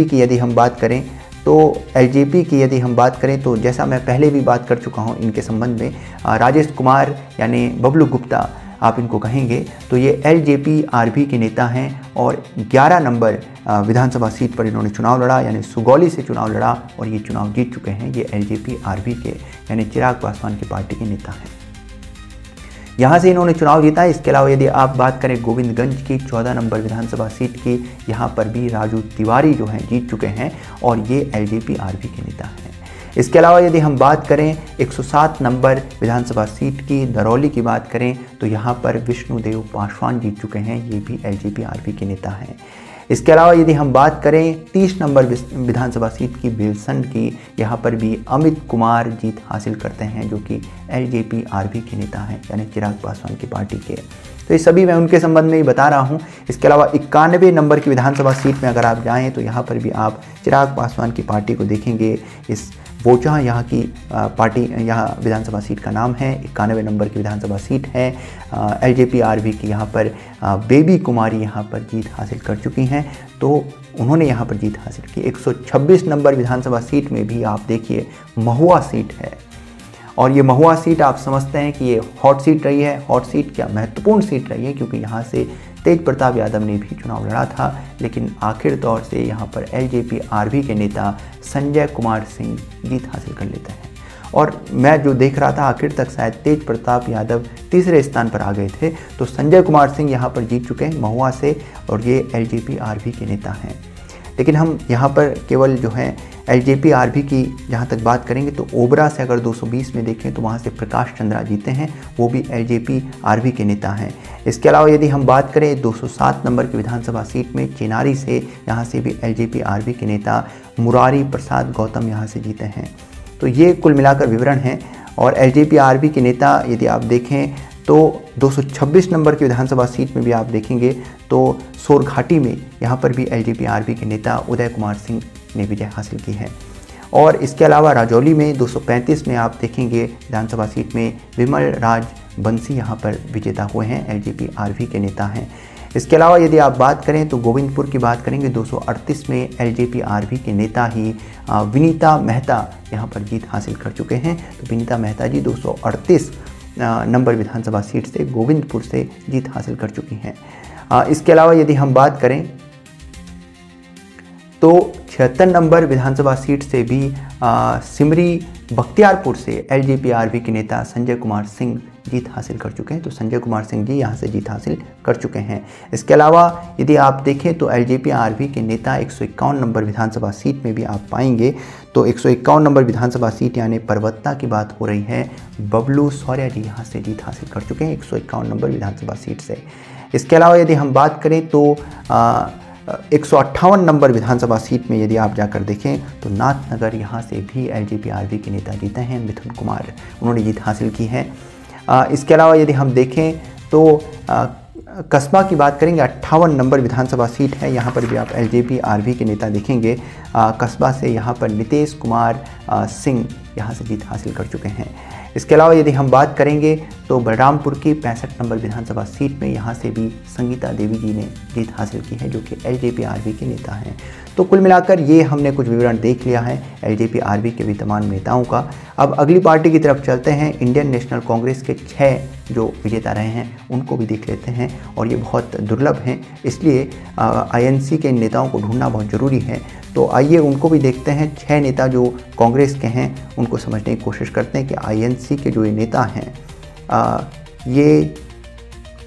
की यदि हम बात करें तो जैसा मैं पहले भी बात कर चुका हूँ इनके संबंध में, राजेश कुमार यानी बबलू गुप्ता आप इनको कहेंगे, तो ये एलजेपी-आरबी के नेता हैं और 11 नंबर विधानसभा सीट पर इन्होंने चुनाव लड़ा, यानी सुगौली से चुनाव लड़ा और ये चुनाव जीत चुके हैं। ये एलजेपी-आरबी के यानी चिराग पासवान की पार्टी के नेता हैं, यहाँ से इन्होंने चुनाव जीता है। इसके अलावा यदि आप बात करें गोविंदगंज की 14 नंबर विधानसभा सीट की, यहाँ पर भी राजू तिवारी जो हैं जीत चुके हैं और ये एलजेपी-आरबी के नेता हैं। इसके अलावा यदि हम बात करें 107 नंबर विधानसभा सीट की, दरौली की बात करें तो यहाँ पर विष्णुदेव पासवान जीत चुके हैं, ये भी एलजेपी-आरबी के नेता हैं। इसके अलावा यदि हम बात करें 30 नंबर विधानसभा सीट की, बेलसंड की, यहाँ पर भी अमित कुमार जीत हासिल करते हैं, जो कि एलजेपी-आरबी के नेता हैं, यानी चिराग पासवान की पार्टी के। तो ये सभी मैं उनके संबंध में ही बता रहा हूँ। इसके अलावा 91 नंबर की विधानसभा सीट में अगर आप जाएँ तो यहाँ पर भी आप चिराग पासवान की पार्टी को देखेंगे। इस बोचा यहाँ की पार्टी, यहाँ विधानसभा सीट का नाम है, 91 नंबर की विधानसभा सीट है। एलजेपी-आरबी की यहाँ पर बेबी कुमारी यहाँ पर जीत हासिल कर चुकी हैं, तो उन्होंने यहाँ पर जीत हासिल की। 126 नंबर विधानसभा सीट में भी आप देखिए महुआ सीट है और ये महुआ सीट आप समझते हैं कि ये हॉट सीट रही है। हॉट सीट क्या, महत्वपूर्ण सीट रही है, क्योंकि यहाँ से तेज प्रताप यादव ने भी चुनाव लड़ा था, लेकिन आखिर तौर से यहाँ पर एलजेपी-आरबी के नेता संजय कुमार सिंह जीत हासिल कर लेते हैं। और मैं जो देख रहा था आखिर तक शायद तेज प्रताप यादव तीसरे स्थान पर आ गए थे, तो संजय कुमार सिंह यहाँ पर जीत चुके हैं महुआ से, और ये एलजेपी-आरबी के नेता हैं। लेकिन हम यहाँ पर केवल जो है एलजेपी-आरबी की जहाँ तक बात करेंगे तो ओबरा से अगर 220 में देखें तो वहाँ से प्रकाश चंद्रा जीते हैं, वो भी एलजेपी-आरबी के नेता हैं। इसके अलावा यदि हम बात करें 207 नंबर की विधानसभा सीट में चेनारी से, यहाँ से भी एलजेपी-आरबी के नेता मुरारी प्रसाद गौतम यहाँ से जीते हैं। तो ये कुल मिलाकर विवरण है। और एलजेपी-आरबी के नेता यदि आप देखें तो 226 नंबर की विधानसभा सीट में भी आप देखेंगे तो सोरघाटी में यहाँ पर भी एलजेपी-आरबी के नेता उदय कुमार सिंह ने विजय हासिल की है। और इसके अलावा राजौली में 235 में आप देखेंगे विधानसभा सीट में विमल राज बंसी यहाँ पर विजेता हुए हैं, एलजेपी-आरबी के नेता हैं। इसके अलावा यदि आप बात करें तो गोविंदपुर की बात करेंगे 238 में एलजेपी-आरबी के नेता ही विनीता मेहता यहाँ पर जीत हासिल कर चुके हैं। तो विनीता मेहता जी 238 नंबर विधानसभा सीट से गोविंदपुर से जीत हासिल कर चुकी हैं। इसके अलावा यदि हम बात करें तो 76 नंबर विधानसभा सीट से भी सिमरी बख्तियारपुर से एलजेपी-आरबी के नेता संजय कुमार सिंह जीत हासिल कर चुके हैं। तो संजय कुमार सिंह जी यहाँ से जीत हासिल कर चुके हैं। इसके अलावा यदि आप देखें तो एलजेपी-आरबी के नेता 151 नंबर विधानसभा सीट में भी आप पाएंगे। तो 151 नंबर विधानसभा सीट यानी परबत्ता की बात हो रही है, बबलू सौर्या जी यहाँ से जीत हासिल कर चुके हैं 151 नंबर विधानसभा सीट से। इसके अलावा यदि हम बात करें तो 158 नंबर विधानसभा सीट में यदि आप जाकर देखें तो नाथनगर यहाँ से भी एलजेपी-आरबी के नेता जीते हैं, मिथुन कुमार, उन्होंने जीत हासिल की है। इसके अलावा यदि हम देखें तो कस्बा की बात करेंगे 58 नंबर विधानसभा सीट है, यहाँ पर भी आप एलजेपी-आरबी के नेता देखेंगे। कस्बा से यहाँ पर नितेश कुमार सिंह यहाँ से जीत हासिल कर चुके हैं। इसके अलावा यदि हम बात करेंगे तो बलरामपुर की 65 नंबर विधानसभा सीट में यहाँ से भी संगीता देवी जी ने जीत हासिल की है, जो कि एलजेपी-आरबी के नेता हैं। तो कुल मिलाकर ये हमने कुछ विवरण देख लिया है एलजेपी-आरबी के विद्यमान नेताओं का। अब अगली पार्टी की तरफ चलते हैं। इंडियन नेशनल कांग्रेस के 6 जो विजेता रहे हैं उनको भी देख लेते हैं, और ये बहुत दुर्लभ हैं, इसलिए आईएनसी के नेताओं को ढूंढना बहुत ज़रूरी है। तो आइए उनको भी देखते हैं। 6 नेता जो कांग्रेस के हैं उनको समझने की कोशिश करते हैं कि आईएनसी के जो ये नेता हैं ये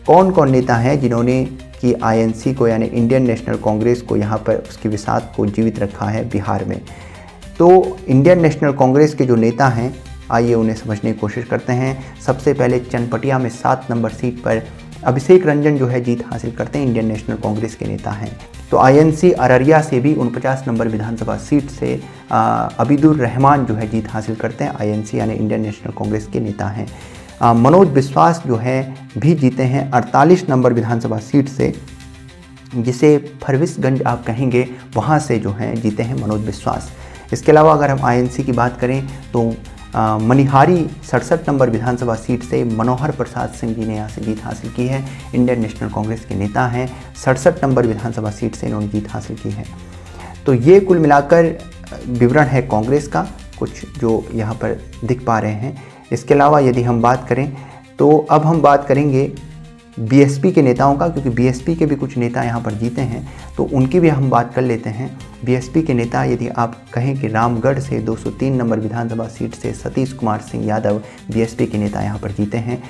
कौन कौन नेता हैं जिन्होंने कि आईएनसी को यानी इंडियन नेशनल कांग्रेस को यहाँ पर उसकी विसात को जीवित रखा है बिहार में। तो इंडियन नेशनल कांग्रेस के जो नेता हैं आइए उन्हें समझने की कोशिश करते हैं। सबसे पहले चनपटिया में 7 नंबर सीट पर अभिषेक रंजन जो है जीत हासिल करते हैं, इंडियन नेशनल कांग्रेस के नेता हैं। तो आईएनसी अररिया से भी 49 नंबर विधानसभा सीट से अबीदुर रहमान जो है जीत हासिल करते हैं, आईएनसी यानी इंडियन नेशनल कांग्रेस के नेता हैं। मनोज विश्वास जो है भी जीते हैं 48 नंबर विधानसभा सीट से, जिसे फरविसगंज आप कहेंगे, वहाँ से जो हैं जीते हैं मनोज विश्वास। इसके अलावा अगर हम आईएनसी की बात करें तो मनिहारी 67 नंबर विधानसभा सीट से मनोहर प्रसाद सिंह जी ने यहाँ से जीत हासिल की है, इंडियन नेशनल कांग्रेस के नेता हैं। 67 नंबर विधानसभा सीट से इन्होंने जीत हासिल की है। तो ये कुल मिलाकर विवरण है कांग्रेस का, कुछ जो यहाँ पर दिख पा रहे हैं। इसके अलावा यदि हम बात करें तो अब हम बात करेंगे बीएसपी के नेताओं का, क्योंकि बीएसपी के भी कुछ नेता यहाँ पर जीते हैं, तो उनकी भी हम बात कर लेते हैं। बीएसपी के नेता यदि आप कहें कि रामगढ़ से 203 नंबर विधानसभा सीट से सतीश कुमार सिंह यादव बीएसपी के नेता यहाँ पर जीते हैं।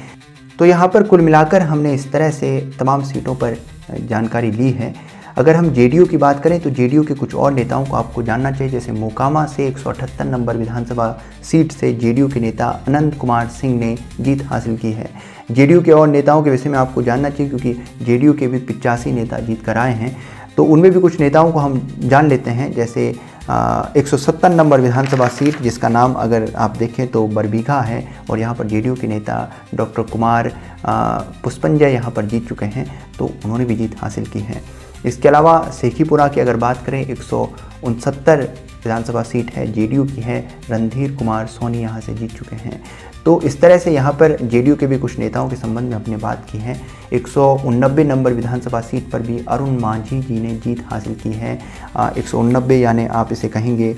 तो यहाँ पर कुल मिलाकर हमने इस तरह से तमाम सीटों पर जानकारी ली है। अगर हम जेडीयू की बात करें तो जेडीयू के कुछ और नेताओं को आपको जानना चाहिए, जैसे मोकामा से 178 नंबर विधानसभा सीट से जेडीयू के नेता अनंत कुमार सिंह ने जीत हासिल की है। जेडीयू के और नेताओं के विषय में आपको जानना चाहिए, क्योंकि जेडीयू के भी 85 नेता जीत कर आए हैं, तो उनमें भी कुछ नेताओं को हम जान लेते हैं। जैसे 170 नंबर विधानसभा सीट जिसका नाम अगर आप देखें तो बरबीघा है, और यहाँ पर जेडीयू के नेता डॉक्टर कुमार पुष्पंजय यहाँ पर जीत चुके हैं, तो उन्होंने भी जीत हासिल की है। इसके अलावा शेखीपुरा की अगर बात करें 169 विधानसभा सीट है, जेडीयू की है, रणधीर कुमार सोनी यहाँ से जीत चुके हैं। तो इस तरह से यहाँ पर जेडीयू के भी कुछ नेताओं के संबंध में अपने बात की है। 189 नंबर विधानसभा सीट पर भी अरुण मांझी जी ने जीत हासिल की है। 189 यानी आप इसे कहेंगे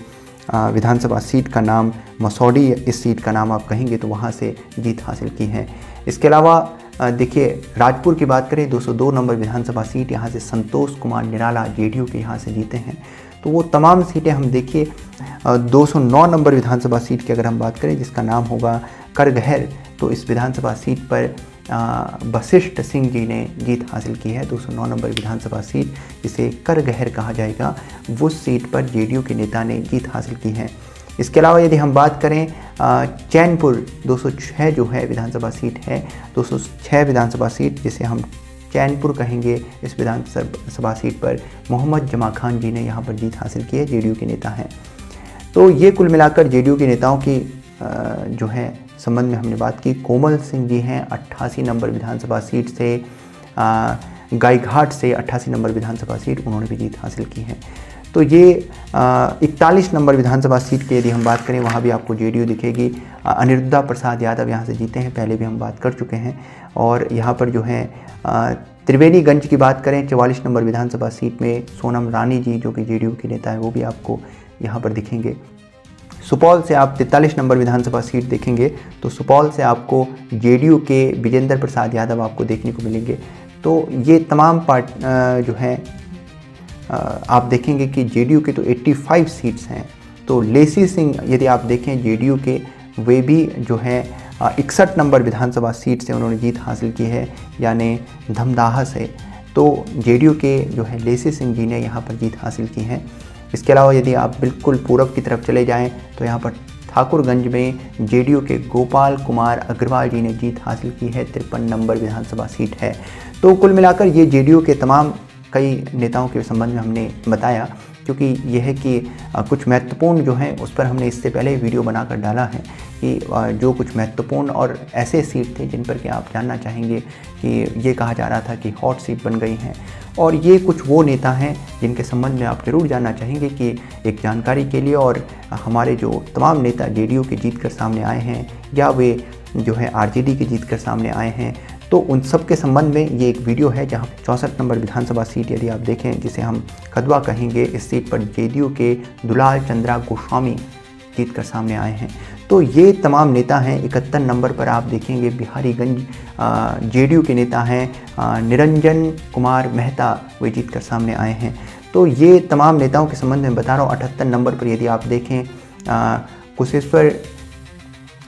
विधानसभा सीट का नाम मसौडी, इस सीट का नाम आप कहेंगे तो वहाँ से जीत हासिल की है। इसके अलावा देखिए राजपुर की बात करें, 202 नंबर विधानसभा सीट, यहाँ से संतोष कुमार निराला जेडीयू के यहाँ से जीते हैं। तो वो तमाम सीटें हम देखिए 209 नंबर विधानसभा सीट की अगर हम बात करें जिसका नाम होगा करगहर, तो इस विधानसभा सीट पर वशिष्ठ सिंह जी ने जीत हासिल की है। 209 नंबर विधानसभा सीट जिसे करगहर कहा जाएगा, वो सीट पर जेडीयू के नेता ने जीत हासिल की है। इसके अलावा यदि हम बात करें चैनपुर 206 जो है विधानसभा सीट है, 206 विधानसभा सीट जिसे हम चैनपुर कहेंगे, इस विधानसभा सीट पर मोहम्मद जमा खान जी ने यहाँ पर जीत हासिल की है, जेडीयू के नेता हैं। तो ये कुल मिलाकर जेडीयू के नेताओं की जो है संबंध में हमने बात की। कोमल सिंह जी हैं 88 नंबर विधानसभा सीट से, गायघाट से 88 नंबर विधानसभा सीट, उन्होंने भी जीत हासिल की है। तो ये 41 नंबर विधानसभा सीट की यदि हम बात करें वहाँ भी आपको जेडीयू दिखेगी। अनिरुद्धा प्रसाद यादव यहाँ से जीते हैं, पहले भी हम बात कर चुके हैं। और यहाँ पर जो है त्रिवेणीगंज की बात करें 44 नंबर विधानसभा सीट में सोनम रानी जी जो कि जेडीयू के नेता है वो भी आपको यहाँ पर दिखेंगे। सुपौल से आप 43 नंबर विधानसभा सीट देखेंगे तो सुपौल से आपको जेडीयू के विजेंद्र प्रसाद यादव आपको देखने को मिलेंगे। तो ये तमाम जो है आप देखेंगे कि जेडीयू के तो 85 सीट्स हैं। तो लेसी सिंह यदि आप देखें जेडीयू के, वे भी जो है 61 नंबर विधानसभा सीट से उन्होंने जीत हासिल की है, यानी धमदाहा से। तो जेडीयू के जो है लेसी सिंह जी ने यहाँ पर जीत हासिल की है। इसके अलावा यदि आप बिल्कुल पूरब की तरफ चले जाएं तो यहाँ पर ठाकुरगंज में जेडीयू के गोपाल कुमार अग्रवाल जी ने जीत हासिल की है, 53 नंबर विधानसभा सीट है। तो कुल मिलाकर ये जेडीयू के तमाम कई नेताओं के संबंध में हमने बताया, क्योंकि यह है कि कुछ महत्वपूर्ण जो हैं उस पर हमने इससे पहले वीडियो बनाकर डाला है कि जो कुछ महत्वपूर्ण और ऐसे सीट थे जिन पर कि आप जानना चाहेंगे कि ये कहा जा रहा था कि हॉट सीट बन गई हैं, और ये कुछ वो नेता हैं जिनके संबंध में आप जरूर जानना चाहेंगे कि एक जानकारी के लिए। और हमारे जो तमाम नेता जेडीयू के जीत कर सामने आए हैं या वे जो है आरजेडी के जीत कर सामने आए हैं, तो उन सब के संबंध में ये एक वीडियो है जहां 64 नंबर विधानसभा सीट यदि आप देखें जिसे हम कदवा कहेंगे, इस सीट पर जेडीयू के दुलाल चंद्रा गोस्वामी जीत कर सामने आए हैं। तो ये तमाम नेता हैं। 71 नंबर पर आप देखेंगे बिहारीगंज जेडीयू के नेता हैं निरंजन कुमार मेहता, वे जीत कर सामने आए हैं। तो ये तमाम नेताओं के संबंध में बता रहा हूँ। 78 नंबर पर यदि आप देखें कुशेश्वर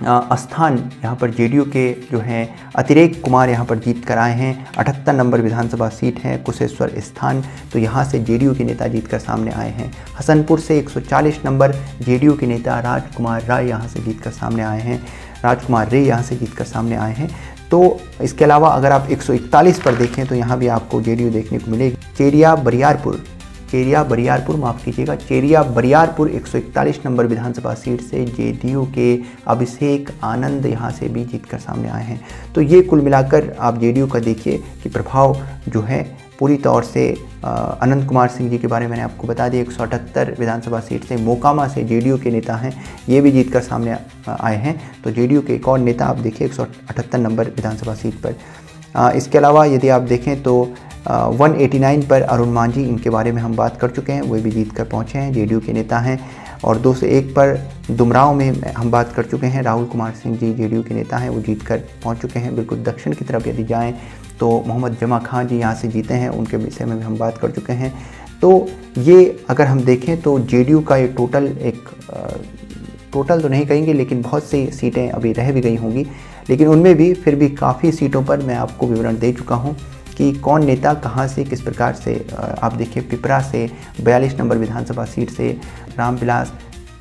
स्थान, यहाँ पर जेडीयू के जो हैं अतिरेक कुमार यहाँ पर जीत कर आए हैं। 78 नंबर विधानसभा सीट है कुशेश्वर स्थान, तो यहाँ से जेडीयू के नेता जीत कर सामने आए हैं। हसनपुर से 140 नंबर जेडीयू के नेता राजकुमार राय यहाँ से जीत कर सामने आए हैं, राजकुमार रे यहाँ से जीत कर सामने आए हैं। तो इसके अलावा अगर आप 141 पर देखें तो यहाँ भी आपको जेडीयू देखने को मिलेगी। चेरिया बरियारपुर माफ़ कीजिएगा, चेरिया बरियारपुर 141 नंबर विधानसभा सीट से जेडीयू के अभिषेक आनंद यहाँ से भी जीत कर सामने आए हैं। तो ये कुल मिलाकर आप जेडीयू का देखिए कि प्रभाव जो है पूरी तौर से अनंत कुमार सिंह जी के बारे में मैंने आपको बता दिया। 178 विधानसभा सीट से मोकामा से जेडीयू के नेता हैं, ये भी जीत कर सामने आए हैं। तो जेडीयू के एक और नेता आप देखिए 178 नंबर विधानसभा सीट पर। इसके अलावा यदि आप देखें तो 189 पर अरुण मांझी, इनके बारे में हम बात कर चुके हैं, वो भी जीत कर पहुँचे हैं, जेडीयू के नेता हैं। और 201 पर दुमराव में हम बात कर चुके हैं, राहुल कुमार सिंह जी जेडीयू के नेता हैं, वो जीत कर पहुँच चुके हैं। बिल्कुल दक्षिण की तरफ यदि जाएँ तो मोहम्मद जमा खान जी यहाँ से जीते हैं, उनके विषय में भी हम बात कर चुके हैं। तो ये अगर हम देखें तो जेडीयू का ये टोटल तो नहीं कहेंगे लेकिन बहुत सी सीटें अभी रह भी गई होंगी, लेकिन उनमें भी फिर भी काफ़ी सीटों पर मैं आपको विवरण दे चुका हूँ कि कौन नेता कहाँ से किस प्रकार से। आप देखिए पिपरा से 42 नंबर विधानसभा सीट से रामविलास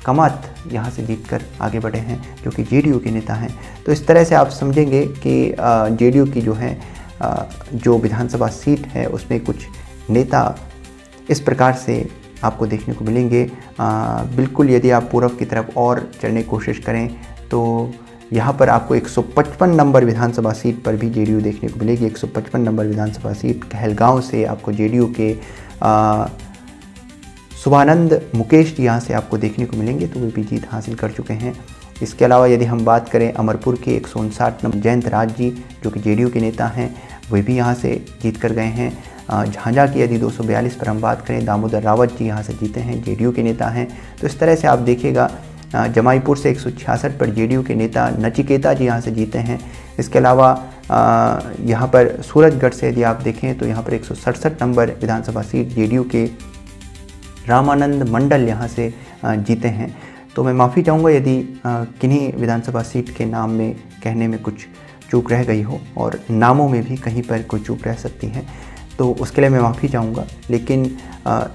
कामत यहाँ से जीतकर आगे बढ़े हैं जो कि जेडीयू के नेता हैं। तो इस तरह से आप समझेंगे कि जेडीयू की जो है जो विधानसभा सीट है उसमें कुछ नेता इस प्रकार से आपको देखने को मिलेंगे। बिल्कुल यदि आप पूर्व की तरफ और चलने की कोशिश करें तो यहाँ पर आपको 155 नंबर विधानसभा सीट पर भी जेडीयू देखने को मिलेगी। 155 नंबर विधानसभा सीट कहलगांव से आपको जेडीयू के शुभानंद मुकेश जी यहाँ से आपको देखने को मिलेंगे, तो वे भी जीत हासिल कर चुके हैं। इसके अलावा यदि हम बात करें अमरपुर के 159 नंबर जयंत राज जी जो कि जेडीयू के नेता हैं, वे भी यहाँ से जीत कर गए हैं। झांझा की यदि 242 पर हम बात करें, दामोदर रावत जी यहाँ से जीते हैं, जेडीयू के नेता हैं। तो इस तरह से आप देखिएगा जमाईपुर से 166 पर जेडीयू के नेता नचिकेता जी यहाँ से जीते हैं। इसके अलावा यहाँ पर सूरजगढ़ से यदि आप देखें तो यहाँ पर 167 नंबर विधानसभा सीट जेडीयू के रामानंद मंडल यहाँ से जीते हैं। तो मैं माफ़ी चाहूँगा यदि किन्हीं विधानसभा सीट के नाम में कहने में कुछ चूक रह गई हो और नामों में भी कहीं पर कोई चूक रह सकती है, तो उसके लिए मैं माफ़ी चाहूँगा। लेकिन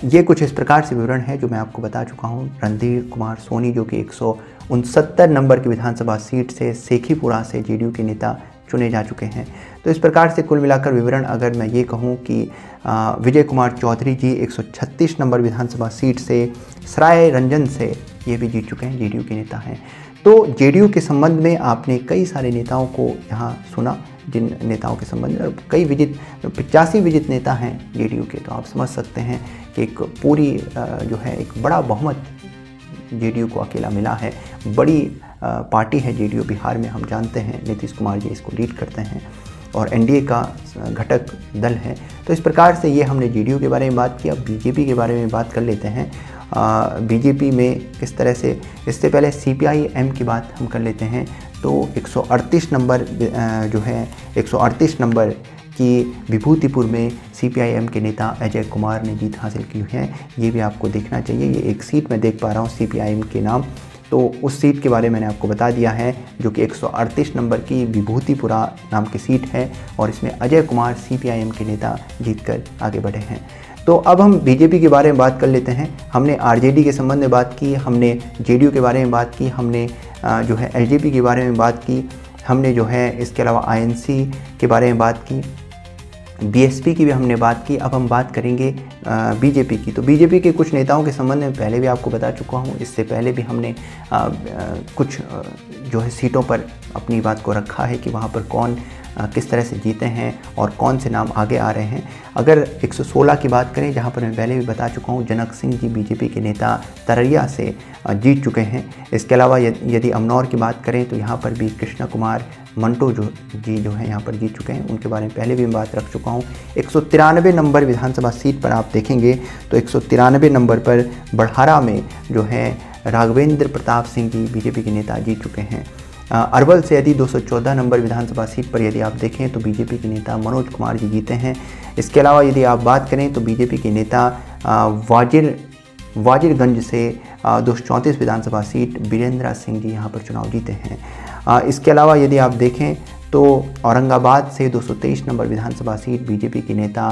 ये कुछ इस प्रकार से विवरण है जो मैं आपको बता चुका हूँ। रणधीर कुमार सोनी जो कि 169 नंबर की विधानसभा सीट से शेखीपुरा से जेडीयू के नेता चुने जा चुके हैं। तो इस प्रकार से कुल मिलाकर विवरण अगर मैं ये कहूँ कि विजय कुमार चौधरी जी 136 नंबर विधानसभा सीट से सराय रंजन से ये भी जीत चुके हैं, जेडीयू के नेता हैं। तो जेडीयू के संबंध में आपने कई सारे नेताओं को यहाँ सुना, जिन नेताओं के संबंध में कई विजित 85 विजित नेता हैं जेडीयू के। तो आप समझ सकते हैं कि एक पूरी जो है एक बड़ा बहुमत जेडीयू को अकेला मिला है। बड़ी पार्टी है जेडीयू बिहार में, हम जानते हैं नीतीश कुमार जी इसको लीड करते हैं और एनडीए का घटक दल है। तो इस प्रकार से ये हमने जेडीयू के बारे में बात किया। बीजेपी के बारे में बात कर लेते हैं। बीजेपी में किस तरह से, इससे पहले सीपीआई-एम की बात हम कर लेते हैं। तो 138 नंबर जो है 138 नंबर की विभूतिपुर में सीपीआई-एम के नेता अजय कुमार ने जीत हासिल की है। ये भी आपको देखना चाहिए। ये एक सीट मैं देख पा रहा हूँ सीपीआई-एम के नाम, तो उस सीट के बारे में मैंने आपको बता दिया है, जो कि 138 नंबर की विभूतिपुरा नाम की सीट है और इसमें अजय कुमार सीपीआई-एम के नेता जीतकर आगे बढ़े हैं। तो अब हम बीजेपी के बारे में बात कर लेते हैं। हमने आरजेडी के संबंध में बात की, हमने जेडीयू के बारे में बात की, हमने जो है एलजेपी के बारे में बात की, हमने जो है इसके अलावा आईएनसी के बारे में बात की, बीएसपी की भी हमने बात की। अब हम बात करेंगे बीजेपी की। तो बीजेपी के कुछ नेताओं के संबंध में पहले भी आपको बता चुका हूँ। इससे पहले भी हमने कुछ जो है सीटों पर अपनी बात को रखा है कि वहाँ पर कौन किस तरह से जीते हैं और कौन से नाम आगे आ रहे हैं। अगर 116 की बात करें, जहां पर मैं पहले भी बता चुका हूं, जनक सिंह जी बीजेपी के नेता तररिया से जीत चुके हैं। इसके अलावा यदि अमनौर की बात करें तो यहां पर भी कृष्णा कुमार मंटो जो है यहाँ पर जीत चुके हैं। उनके बारे में पहले भी मैं बात रख चुका हूँ। 193 नंबर विधानसभा सीट पर आप देखेंगे तो 193 नंबर पर बढ़ारा में जो है राघवेंद्र प्रताप सिंह जी बीजेपी के नेता जीत चुके हैं। अरवल से यदि 214 नंबर विधानसभा सीट पर यदि आप देखें तो बीजेपी के नेता मनोज कुमार जी जीते हैं। इसके अलावा यदि आप बात करें तो बीजेपी के नेता वाजिरगंज से 234 विधानसभा सीट बीरेंद्र सिंह जी यहाँ पर चुनाव जीते हैं। इसके अलावा यदि आप देखें तो औरंगाबाद से 223 नंबर विधानसभा सीट बीजेपी के नेता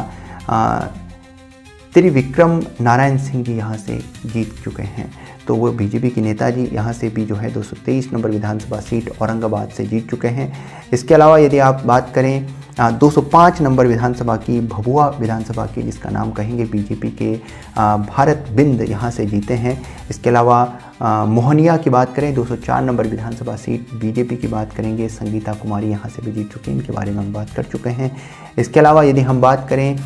त्रिविक्रम नारायण सिंह जी यहाँ से जीत चुके हैं। तो वो बीजेपी के नेताजी यहाँ से भी जो है 223 नंबर विधानसभा सीट औरंगाबाद से जीत चुके हैं। इसके अलावा यदि आप बात करें 205 नंबर विधानसभा की, भभुआ विधानसभा की, जिसका नाम कहेंगे बीजेपी के भारत बिंद यहाँ से जीते हैं। इसके अलावा मोहनिया की बात करें 204 नंबर विधानसभा सीट बीजेपी की बात करेंगे, संगीता कुमारी यहाँ से भी जीत चुके हैं। इनके बारे में हम बात कर चुके हैं। इसके अलावा यदि हम बात करें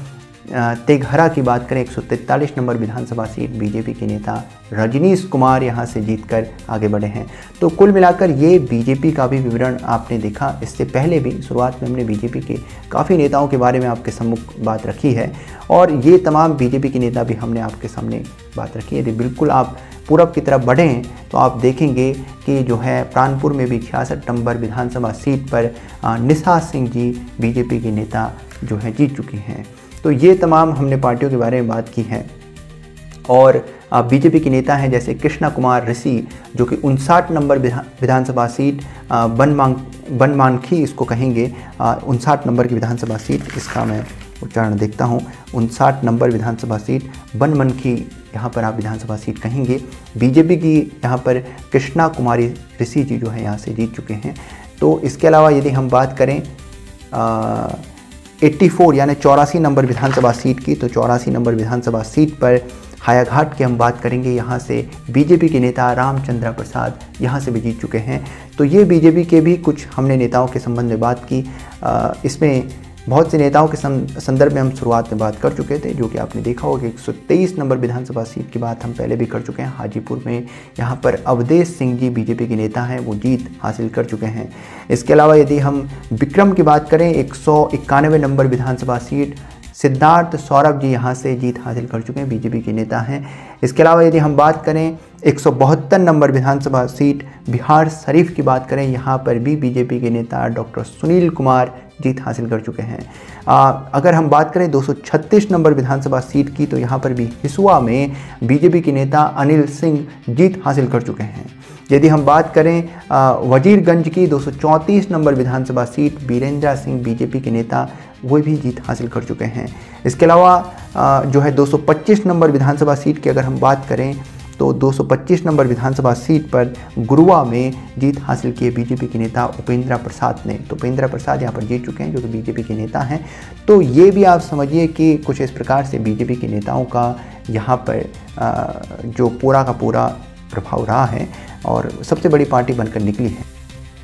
तेघरा की बात करें 143 नंबर विधानसभा सीट बीजेपी के नेता रजनीश कुमार यहाँ से जीतकर आगे बढ़े हैं। तो कुल मिलाकर ये बीजेपी का भी विवरण आपने देखा। इससे पहले भी शुरुआत में हमने बीजेपी के काफ़ी नेताओं के बारे में आपके सम्मुख बात रखी है और ये तमाम बीजेपी के नेता भी हमने आपके सामने बात रखी है। यदि बिल्कुल आप पूरब की तरफ बढ़ें तो आप देखेंगे कि जो है प्राणपुर में भी 66 नंबर विधानसभा सीट पर निशा सिंह जी बीजेपी के नेता जो है जीत चुकी हैं। तो ये तमाम हमने पार्टियों के बारे में बात की है। और बीजेपी के नेता हैं जैसे कृष्णा कुमार ऋषि जो कि 59 नंबर विधानसभा सीट बनमानखी इसको कहेंगे, 59 नंबर की विधानसभा सीट, इसका मैं उच्चारण देखता हूँ, 59 नंबर विधानसभा सीट बनमनखी यहाँ पर आप विधानसभा सीट कहेंगे। बीजेपी की यहाँ पर कृष्णा कुमारी ऋषि जी जो है यहाँ से जीत चुके हैं। तो इसके अलावा यदि हम बात करें 84 यानी 84 नंबर विधानसभा सीट की, तो 84 नंबर विधानसभा सीट पर हायाघाट की हम बात करेंगे। यहाँ से बीजेपी के नेता रामचंद्र प्रसाद यहाँ से भी जीत चुके हैं। तो ये बीजेपी के भी कुछ हमने नेताओं के संबंध में बात की। इसमें बहुत से नेताओं के संदर्भ में हम शुरुआत में बात कर चुके थे, जो कि आपने देखा होगा। 123 नंबर विधानसभा सीट की बात हम पहले भी कर चुके हैं। हाजीपुर में यहाँ पर अवधेश सिंह जी बीजेपी के नेता हैं, वो जीत हासिल कर चुके हैं। इसके अलावा यदि हम विक्रम की बात करें 191 नंबर विधानसभा सीट सिद्धार्थ सौरभ जी यहाँ से जीत हासिल कर चुके हैं, बीजेपी के नेता हैं। इसके अलावा यदि हम बात करें 172 नंबर विधानसभा सीट बिहार शरीफ की बात करें, यहाँ पर भी बीजेपी के नेता डॉक्टर सुनील कुमार जीत हासिल कर चुके हैं। अगर हम बात करें 236 नंबर विधानसभा सीट की, तो यहाँ पर भी हिसुआ में बीजेपी के नेता अनिल सिंह जीत हासिल कर चुके हैं। यदि हम बात करें वजीरगंज की 234 नंबर विधानसभा सीट, बीरेंद्र सिंह बीजेपी के नेता वो भी जीत हासिल कर चुके हैं। इसके अलावा जो है 225 नंबर विधानसभा सीट की अगर हम बात करें, तो 225 नंबर विधानसभा सीट पर गुरुआ में जीत हासिल की है बीजेपी के नेता उपेंद्र प्रसाद ने। तो उपेंद्र प्रसाद यहाँ पर जीत चुके हैं, जो कि बीजेपी के नेता हैं। तो ये भी आप समझिए कि कुछ इस प्रकार से बीजेपी के नेताओं का यहाँ पर जो पूरा का पूरा प्रभाव रहा है और सबसे बड़ी पार्टी बनकर निकली है।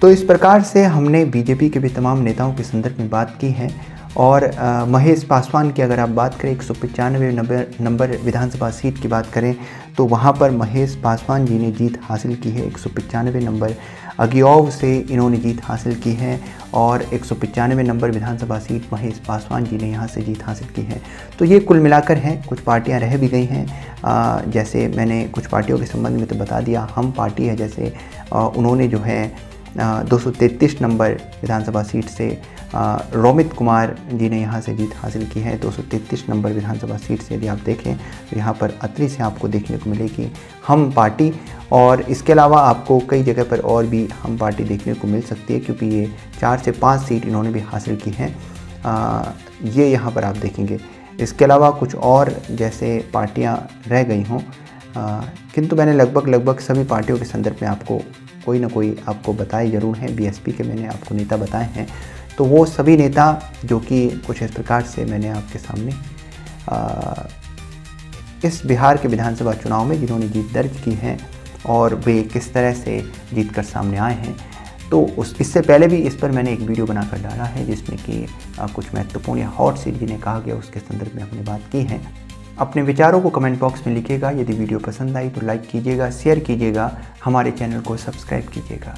तो इस प्रकार से हमने बीजेपी के भी तमाम नेताओं के संदर्भ में बात की है। और महेश पासवान की अगर आप बात करें 195 नंबर विधानसभा सीट की बात करें, तो वहाँ पर महेश पासवान जी ने जीत हासिल की है। 195 नंबर अगियोव से इन्होंने जीत हासिल की है और 195 नंबर विधानसभा सीट महेश पासवान जी ने यहाँ से जीत हासिल की है। तो ये कुल मिलाकर हैं, कुछ पार्टियाँ रह भी गई हैं। जैसे मैंने कुछ पार्टियों के संबंध में तो बता दिया, हम पार्टी है जैसे उन्होंने जो है 233 नंबर विधानसभा सीट से रोमित कुमार जी ने यहाँ से जीत हासिल की है। 233 नंबर विधानसभा सीट से यदि आप देखें तो यहाँ पर अतरी से आपको देखने को मिलेगी हम पार्टी, और इसके अलावा आपको कई जगह पर और भी हम पार्टी देखने को मिल सकती है, क्योंकि ये 4 से 5 सीट इन्होंने भी हासिल की हैं। ये यहाँ पर आप देखेंगे। इसके अलावा कुछ और जैसे पार्टियाँ रह गई हों, किंतु मैंने लगभग सभी पार्टियों के संदर्भ में आपको कोई ना कोई आपको बताए ज़रूर हैं। बीएसपी के मैंने आपको नेता बताए हैं। तो वो सभी नेता जो कि कुछ इस प्रकार से मैंने आपके सामने इस बिहार के विधानसभा चुनाव में जिन्होंने जीत दर्ज की है और वे किस तरह से जीत कर सामने आए हैं, तो इससे पहले भी इस पर मैंने एक वीडियो बनाकर डाला है, जिसमें कि कुछ महत्वपूर्ण या हॉट सीट जिन्हें कहा गया उसके संदर्भ में हमने बात की है। अपने विचारों को कमेंट बॉक्स में लिखिएगा। यदि वीडियो पसंद आई तो लाइक कीजिएगा, शेयर कीजिएगा, हमारे चैनल को सब्सक्राइब कीजिएगा।